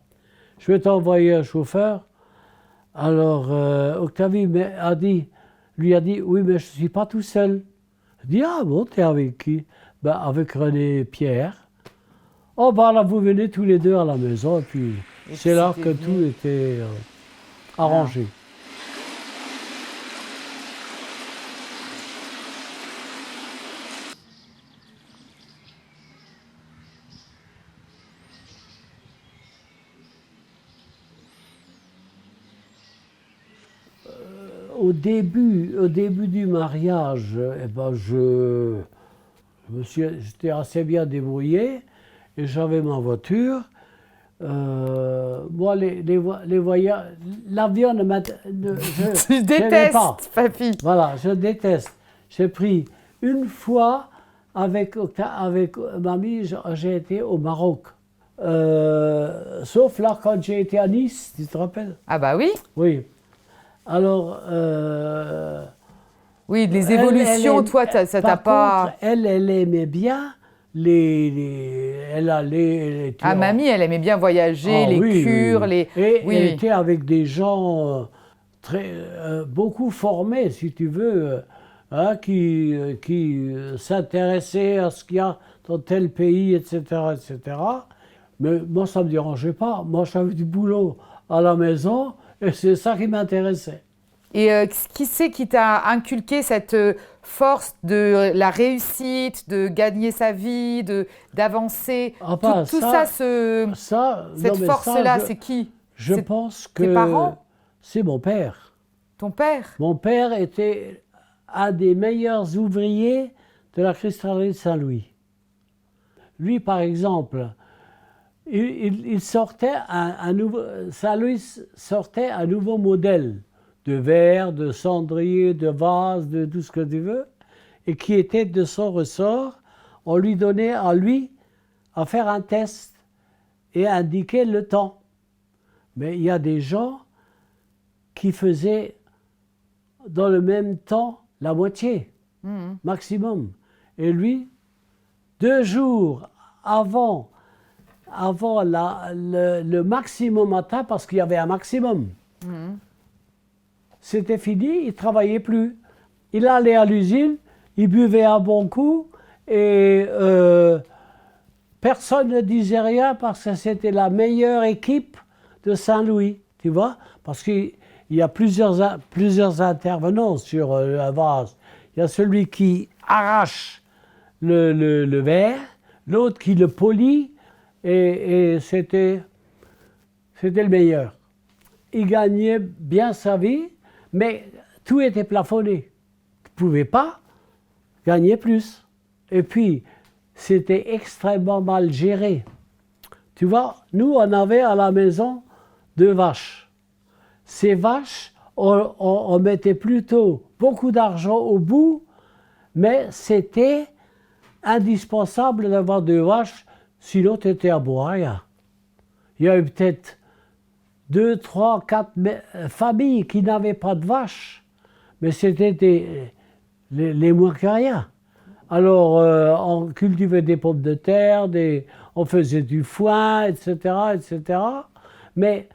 Je vais t'envoyer un chauffeur. Alors Octavie lui a dit, oui, mais je ne suis pas tout seul. Elle dit, ah bon, t'es avec qui? Ben, avec René Pierre. Oh, ben là, vous venez tous les 2 à la maison, et puis c'est là que tout était arrangé. Au début du mariage, eh ben j'étais assez bien débrouillé et j'avais ma voiture. Moi, les voyages, l'avion Tu détestes, pas. papy. Voilà, je déteste. J'ai pris une fois avec mamie, j'ai été au Maroc. Sauf là, quand j'ai été à Nice, tu te rappelles? Ah bah oui. Oui. Alors, oui, les évolutions, toi, ça t'a pas... Contre, elle aimait bien elle allait... Ah, mamie, elle aimait bien voyager, les cures, oui. les... Et oui, elle était avec des gens beaucoup formés, si tu veux, hein, qui s'intéressaient à ce qu'il y a dans tel pays, etc., etc. Mais moi, ça ne me dérangeait pas. Moi, j'avais du boulot à la maison. Et c'est ça qui m'intéressait. Et qui c'est qui t'a inculqué cette force de la réussite, de gagner sa vie, d'avancer? Tout ça, cette force-là, c'est qui? Je pense que tes parents? C'est mon père. Ton père? Mon père était un des meilleurs ouvriers de la cristallerie de Saint-Louis. Lui, par exemple, il sortait Saint-Louis sortait un nouveau modèle de verre, de cendrier, de vase, de tout ce que tu veux, et qui était de son ressort. On lui donnait à lui à faire un test et à indiquer le temps. Mais il y a des gens qui faisaient dans le même temps la moitié, maximum. Et lui, 2 jours avant le maximum atteint, parce qu'il y avait un maximum, c'était fini, il ne travaillait plus. Il allait à l'usine, il buvait un bon coup, et personne ne disait rien parce que c'était la meilleure équipe de Saint-Louis, tu vois, parce qu'il y a plusieurs intervenants sur un vase. Il y a celui qui arrache le verre, l'autre qui le polit, et c'était le meilleur. Il gagnait bien sa vie, mais tout était plafonné. Tu ne pouvais pas gagner plus. Et puis, c'était extrêmement mal géré. Tu vois, nous, on avait à la maison 2 vaches. Ces vaches, on mettait plutôt beaucoup d'argent au bout, mais c'était indispensable d'avoir 2 vaches, sinon tu étais à boire. Il y a eu peut-être 2, 3, 4 familles qui n'avaient pas de vaches, mais c'était les moins que rien. Alors, on cultivait des pommes de terre, on faisait du foin, etc., etc. Mais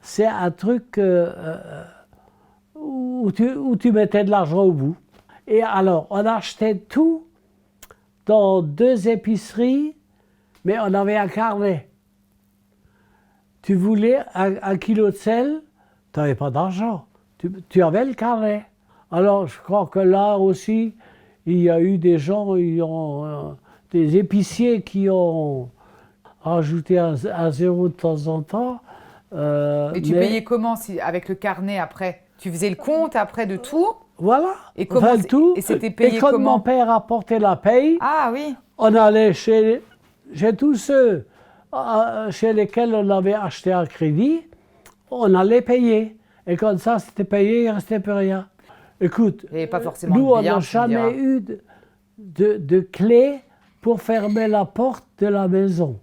c'est un truc où tu mettais de l'argent au bout. Et alors, on achetait tout dans 2 épiceries, mais on avait un carnet. Tu voulais 1 kilo de sel, tu n'avais pas d'argent. Tu avais le carnet. Alors, je crois que là aussi, il y a eu des gens, des épiciers qui ont rajouté un zéro de temps en temps. Et tu payais comment avec le carnet après? Tu faisais le compte après de tout? Voilà, et comment, enfin, tout. Et c'était payé et quand comment? mon père apportait la paye, Ah oui. on allait chez tous ceux chez lesquels on avait acheté un crédit, on allait payer. Et comme ça, c'était payé, il ne restait plus rien. Écoute, Et pas forcément nous, on bien, n'a tu me diras. jamais eu de clé pour fermer la porte de la maison.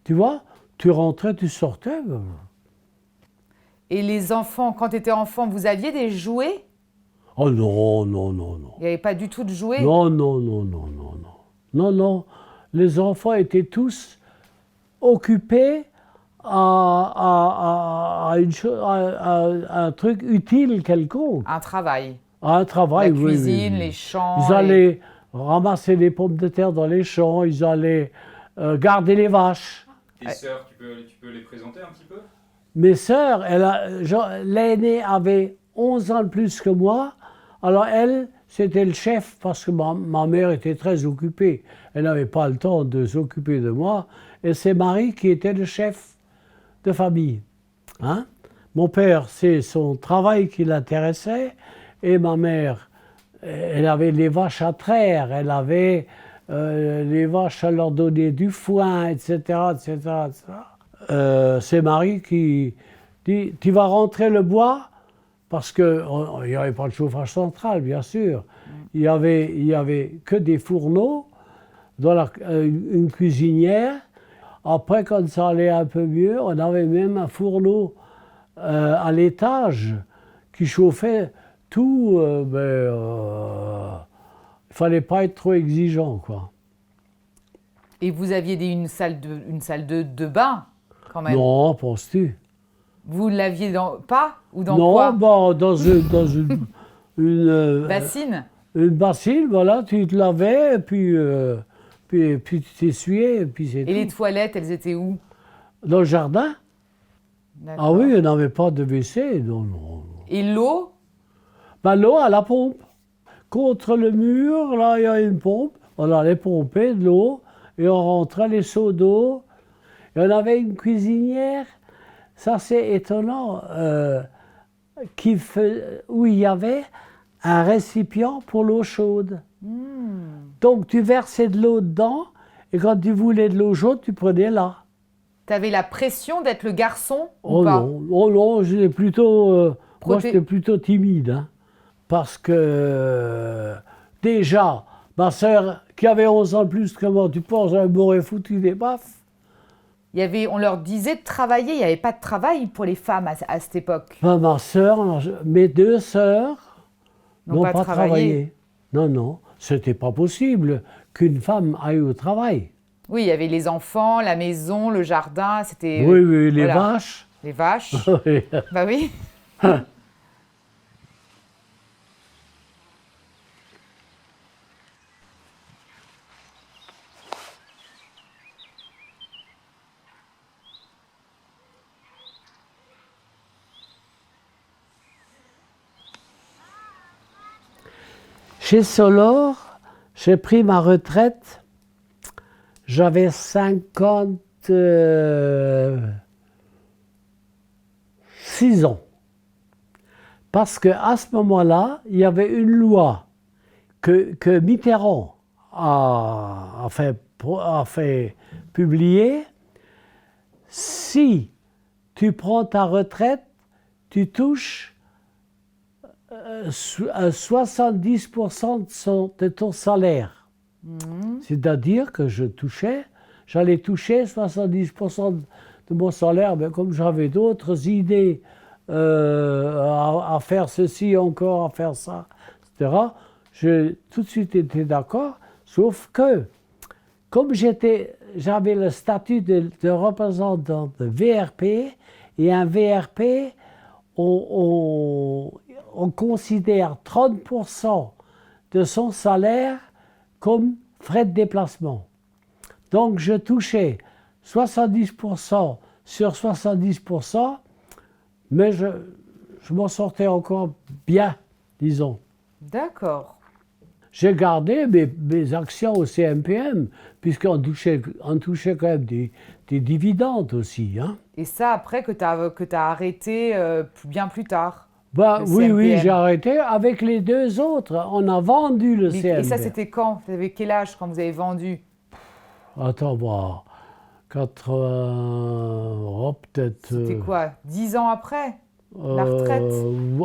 Tu vois, tu rentrais, tu sortais. Et les enfants, quand tu étais enfant, vous aviez des jouets? Oh non, non, non, non. Il n'y avait pas du tout de jouets? Non, non, non, non, non, non. Non, non. Les enfants étaient tous occupés à un truc utile quelconque. Un travail. À un travail, La oui, cuisine, oui. les champs. Ils allaient ramasser les pommes de terre dans les champs, ils allaient garder les vaches. Tes sœurs, tu peux les présenter un petit peu? Mes sœurs, l'aînée avait 11 ans de plus que moi. Alors elle, c'était le chef parce que ma mère était très occupée. Elle n'avait pas le temps de s'occuper de moi. Et c'est Marie qui était le chef de famille. Hein? Mon père, c'est son travail qui l'intéressait. Et ma mère, elle avait les vaches à traire. Elle avait les vaches à leur donner du foin, etc., etc., etc. C'est Marie qui dit, tu vas rentrer le bois? Parce qu'il n'y avait pas de chauffage central, bien sûr. Il y avait que des fourneaux dans une cuisinière. Après, quand ça allait un peu mieux, on avait même un fourneau à l'étage qui chauffait tout. Il ne fallait pas être trop exigeant, quoi. Et vous aviez une salle de bain, quand même? Non, penses-tu? Vous l'aviez pas? Ou dans non, quoi? Non, dans une bassine? Une bassine, voilà, tu te lavais, et puis tu t'essuyais, et puis c'est tout. Et les toilettes, elles étaient où? Dans le jardin? D'accord. Ah oui, on n'avait pas de WC, non, non. Et l'eau? Ben, l'eau à la pompe. Contre le mur, là, il y a une pompe. On allait pomper de l'eau, et on rentrait les seaux d'eau. Et on avait une cuisinière, ça c'est étonnant, où il y avait un récipient pour l'eau chaude. Donc tu versais de l'eau dedans Et quand tu voulais de l'eau chaude, tu prenais là. Tu avais la pression d'être le garçon ou Oh pas? non, oh non, j'étais plutôt, moi Proté- j'étais plutôt timide, hein, parce que déjà, ma sœur qui avait 11 ans de plus que moi, tu penses, elle m'aurait foutu des baffes. On leur disait de travailler, il n'y avait pas de travail pour les femmes à cette époque. Ben, ma sœur, mes deux sœurs n'ont pas travaillé. travaillé. Non, non, c'était pas possible qu'une femme aille au travail. Oui, il y avait les enfants, la maison, le jardin, c'était Oui, oui, les voilà. vaches. Les vaches. Oui. Bah oui. Chez Solor, j'ai pris ma retraite, j'avais 56 ans. Parce qu'à ce moment-là, il y avait une loi que Mitterrand a fait publier. Si tu prends ta retraite, tu touches 70% de ton salaire. C'est-à-dire que j'allais toucher 70% de mon salaire, mais comme j'avais d'autres idées à faire ceci encore, à faire ça, etc., j'ai tout de suite été d'accord, sauf que, comme j'avais le statut de représentant de VRP, et un VRP, on considère 30% de son salaire comme frais de déplacement. Donc je touchais 70% sur 70%, mais je m'en sortais encore bien, disons. D'accord. J'ai gardé mes actions au CMPM, puisqu'on touchait quand même des dividendes aussi. Hein. Et ça, après, que tu as arrêté bien plus tard. Bah, Le oui, CMPM. j'ai arrêté avec les deux autres. On a vendu le CMPM. Et ça, c'était quand? Vous avez quel âge quand vous avez vendu? Attends, bah, 80, oh, peut-être... C'était quoi? 10 ans après? La euh, retraite?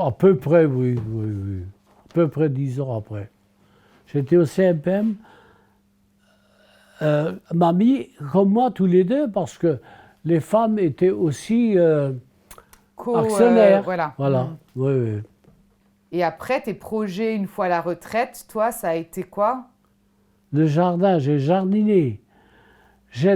À peu près, oui. À peu près 10 ans après. J'étais au CMPM. M'a mis, comme moi, tous les deux, parce que les femmes étaient aussi actionnaires. Voilà. Voilà, Mm. oui. Et après, tes projets, une fois à la retraite, toi, ça a été quoi? Le jardin, j'ai jardiné. J'ai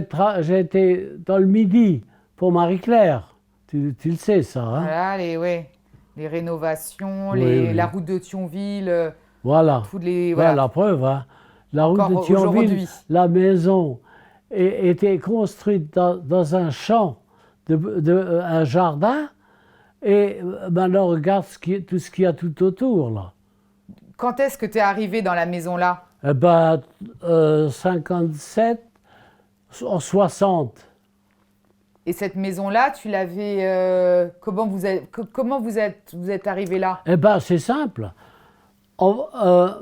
été dans le Midi pour Marie-Claire. Tu le sais, ça, hein? Voilà, les rénovations, Oui. la route de Thionville, Voilà. tous les... Voilà, Voilà. la preuve, hein. La route Encore de Thionville, aujourd'hui. la maison était construite dans un champ, un jardin, et maintenant regarde tout ce qu'il y a tout autour, là. Quand est-ce que tu es arrivé dans la maison là? Eh ben, 57, en 60. Et cette maison-là, tu l'avais... comment vous êtes arrivé là? Eh ben, c'est simple.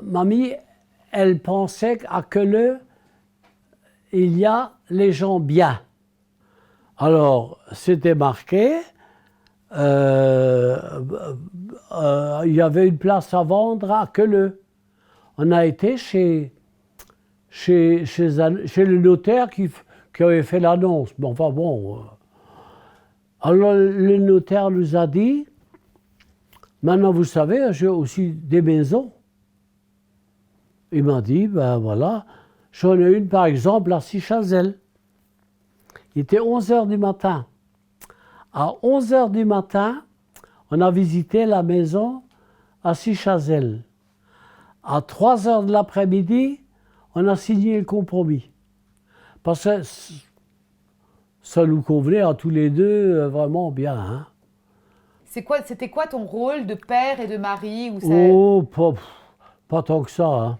Mamie, elle pensait qu'à Queuleux, il y a les gens bien. Alors, c'était marqué, il y avait une place à vendre à Queuleux. On a été chez le notaire qui avait fait l'annonce. Mais enfin bon. Alors, le notaire nous a dit, maintenant vous savez, j'ai aussi des maisons. Il m'a dit, ben voilà, j'en ai une par exemple à Sichazel. Il était 11h du matin. À 11h du matin, on a visité la maison à Sichazel. À 3h de l'après-midi, on a signé le compromis. Parce que ça nous convenait à tous les deux vraiment bien. Hein. C'était quoi ton rôle de père et de mari ou Oh, pas tant que ça. Hein.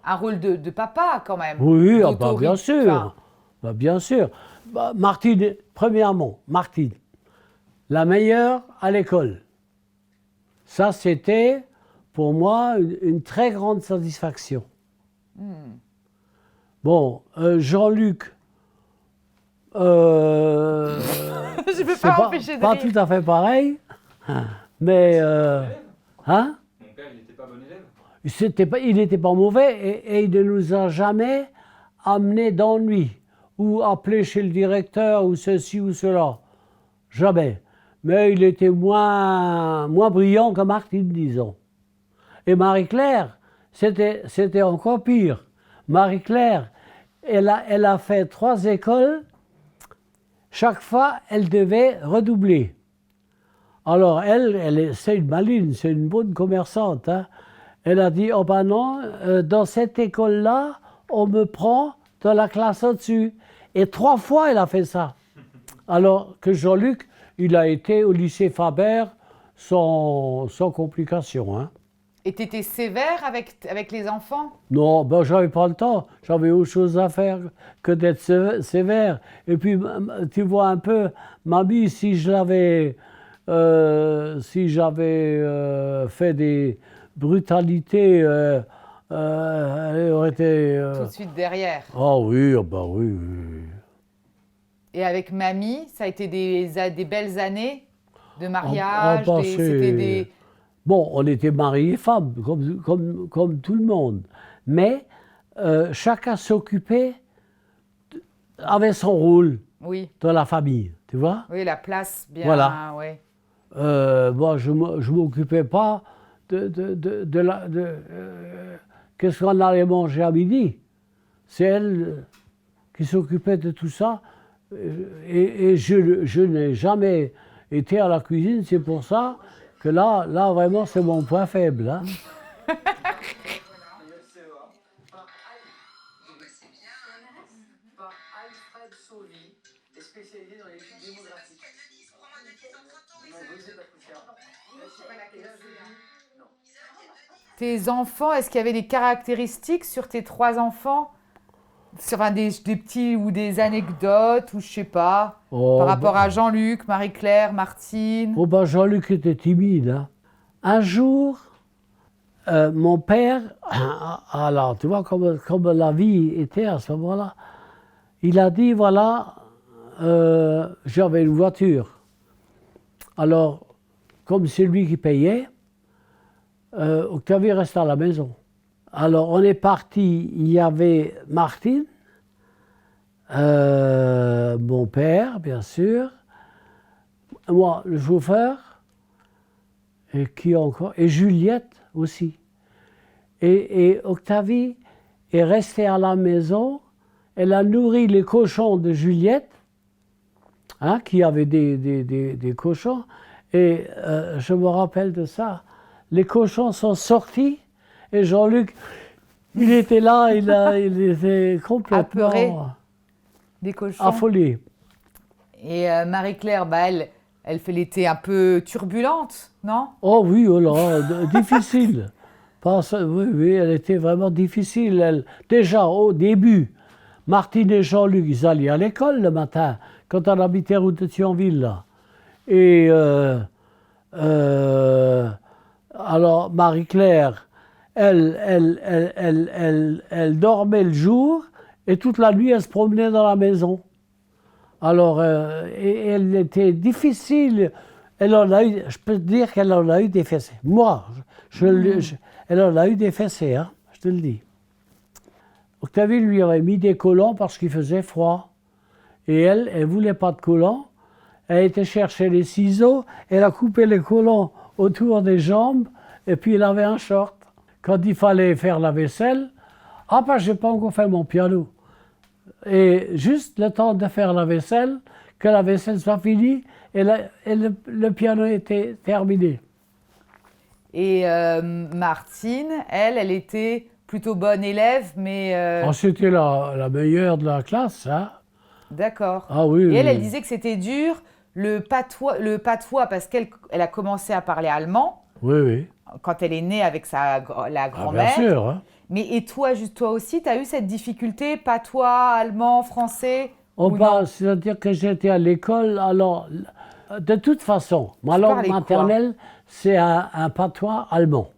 un rôle de papa quand même? Oui, bien D'autorité, sûr. enfin, Bien sûr. Martine, premièrement, Martine, la meilleure à l'école. Ça, c'était pour moi une très grande satisfaction. Bon, Jean-Luc, Je peux c'est pas empêcher de pas rire. tout à fait pareil, mais hein, Mon père, il n'était pas bon élève. il n'était pas mauvais et il ne nous a jamais amené d'ennui ou appelé chez le directeur ou ceci ou cela. Jamais. Mais il était moins brillant que Martine, disons. Et Marie-Claire, c'était encore pire. Marie-Claire, elle a fait 3 écoles. Chaque fois, elle devait redoubler. Alors c'est une maline, c'est une bonne commerçante, hein. Elle a dit, oh ben non, dans cette école-là, on me prend dans la classe au-dessus. Et 3 fois, elle a fait ça. Alors que Jean-Luc, il a été au lycée Faber sans complication, hein. Et tu étais sévère avec les enfants? Non, ben j'avais pas le temps. J'avais autre chose à faire que d'être sévère. Et puis, tu vois un peu, mamie, si j'avais fait des brutalités, elle aurait été... Tout de suite derrière. Ah oui, ah bah oui, oui. Et avec mamie, ça a été des belles années de mariage, bah, c'était des... Bon, on était mari et femme, comme tout le monde. Mais chacun s'occupait, avait son rôle Oui, dans la famille, tu vois. oui, la place bien... Voilà. Ouais. Moi, je ne m'occupais pas qu'est-ce qu'on allait manger à midi. C'est elle qui s'occupait de tout ça. Et je n'ai jamais été à la cuisine, c'est pour ça que là vraiment, c'est mon point faible, hein. Par Alfred Sauvy, spécialisé dans l'étude démographique. Non, Brigitte Patricia. Et là, je dis non. Tes enfants, est-ce qu'il y avait des caractéristiques sur tes 3 enfants? Enfin, des petits ou des anecdotes, ou je sais pas, Oh, par rapport bah. à Jean-Luc, Marie-Claire, Martine. Oh ben Jean-Luc était timide, hein. Un jour, mon père, alors tu vois comme la vie était à ce moment-là, il a dit voilà, j'avais une voiture. Alors, comme c'est lui qui payait, Octavie reste à la maison. Alors on est parti, il y avait Martine, mon père bien sûr, moi le chauffeur, et qui encore, et Juliette aussi. Et Octavie est restée à la maison, elle a nourri les cochons de Juliette, hein, qui avait des cochons, et je me rappelle de ça. Les cochons sont sortis, et Jean-Luc, il était là, il était complètement Apeuré. Des cochons. affolé. Et Marie-Claire, bah, elle était un peu turbulente, non? Oh oui, oh là, difficile. Oui, elle était vraiment difficile. Déjà, au début, Martine et Jean-Luc, ils allaient à l'école le matin, quand on habitait rue de Thionville, là. Et alors, Marie-Claire, elle dormait le jour, et toute la nuit, elle se promenait dans la maison. Alors, et elle était difficile. Elle en a eu, je peux te dire qu'elle en a eu des fessées. Moi, elle en a eu des fessées, hein, je te le dis. Octavie lui avait mis des collants parce qu'il faisait froid. Et elle ne voulait pas de collants. Elle était chercher les ciseaux, elle a coupé les collants autour des jambes, et puis elle avait un short. Quand il fallait faire la vaisselle, ah ben, j'ai pas encore fait mon piano. Et juste le temps de faire la vaisselle, que la vaisselle soit finie, et le piano était terminé. Et Martine, elle était plutôt bonne élève, mais... Oh, c'était la meilleure de la classe, hein. D'accord. Ah oui. Et elle, oui. elle disait que c'était dur, le patois, parce qu'elle a commencé à parler allemand Oui, oui. quand elle est née avec la Ah, bien grand-mère. sûr, hein. Mais et toi, juste toi aussi, tu as eu cette difficulté, patois, allemand, français? Oh, ou bah, non? c'est-à-dire que j'étais à l'école, alors, de toute façon, ma langue parlais quoi? maternelle, c'est un patois allemand.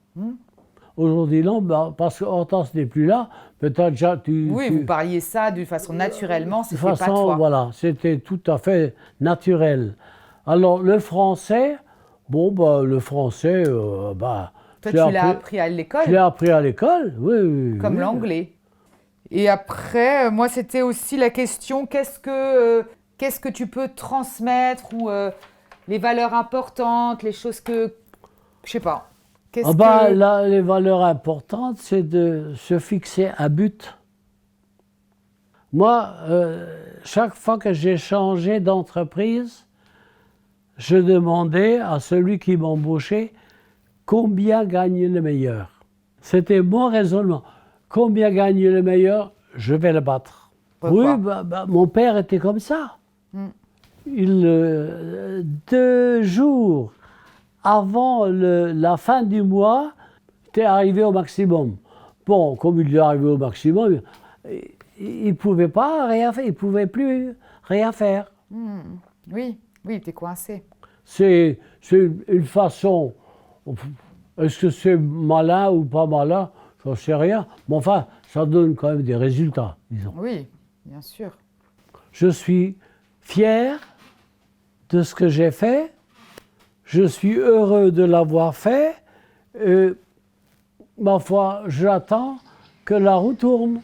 Aujourd'hui, non, bah, parce que Hortense n'est plus là. Peut-être déjà Oui, vous parliez ça de façon naturellement, de c'était pas façon, toi. voilà, c'était tout à fait naturel. Alors, le français, bon, bah, le français, bah, Toi, je tu l'ai l'as appris- appris à je l'ai l'école, appris à l'école, oui, oui, comme oui. l'anglais. Et après, moi, c'était aussi la question, qu'est-ce que tu peux transmettre ou les valeurs importantes, les choses que, je sais pas. Qu'est-ce Ah bah, que... là, les valeurs importantes, c'est de se fixer un but. Moi, chaque fois que j'ai changé d'entreprise, je demandais à celui qui m'embauchait combien gagne le meilleur. C'était mon raisonnement. Combien gagne le meilleur, je vais le battre. Pourquoi? Oui, bah, mon père était comme ça. Hmm. 2 jours avant la fin du mois, tu es arrivé au maximum. Bon, comme il est arrivé au maximum, il ne pouvait pas rien faire, il ne pouvait plus rien faire. Oui, oui, t'es coincé. C'est une façon. Est-ce que c'est malin ou pas malin? Je ne sais rien. Mais enfin, ça donne quand même des résultats, disons. Oui, bien sûr. Je suis fier de ce que j'ai fait. Je suis heureux de l'avoir fait. Et, ma foi, j'attends que la roue tourne.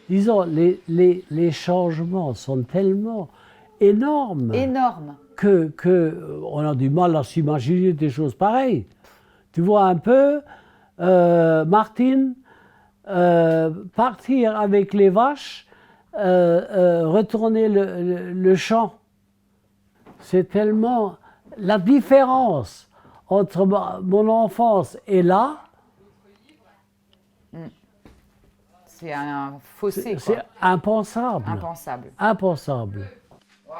Disons, les changements sont tellement énormes Énorme. que on a du mal à s'imaginer des choses pareilles. Tu vois un peu, Martine, partir avec les vaches, retourner le champ. C'est tellement la différence entre mon enfance et là, C'est un fossé, c'est quoi. impensable. Impensable. Impensable. Waouh!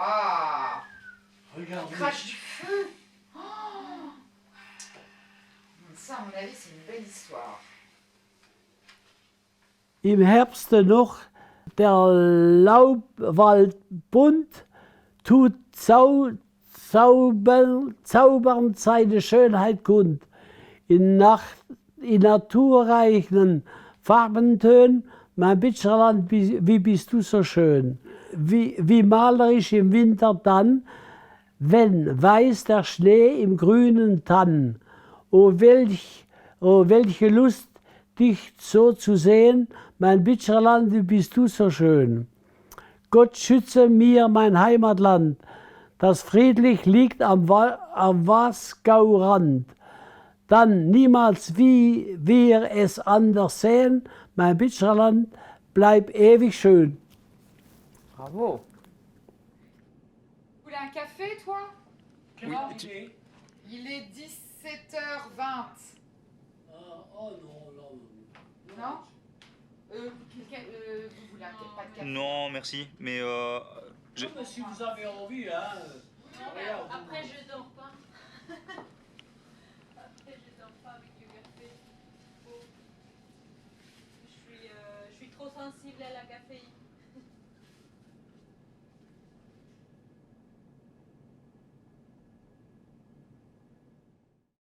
Regarde. Crache du feu! Oh, ça, à mon avis, c'est une belle histoire. Im Herbste noch der Laubwald bunt, tut zaubern seine Schönheit kund. In naturreichen Farbentönen, mein Bitcherland, wie bist du so schön. Wie malerisch im Winter dann, wenn weiß der Schnee im grünen Tann. Oh, welche Lust, dich so zu sehen, mein Bitcherland, wie bist du so schön. Gott schütze mir mein Heimatland, das friedlich liegt am Wasgaurand. Dann niemals wie wir es anders sehen, mein Bitcherland, bleib ewig schön. Bravo! Tu voulais un café, toi? Non. Il est 17h20. Oh non, Non? Vous voulez pas de café? Non, merci, mais je- Si vous avez envie, hein. Après, je dors pas. Après, je dors pas avec du café. Je suis trop sensible à la caféine.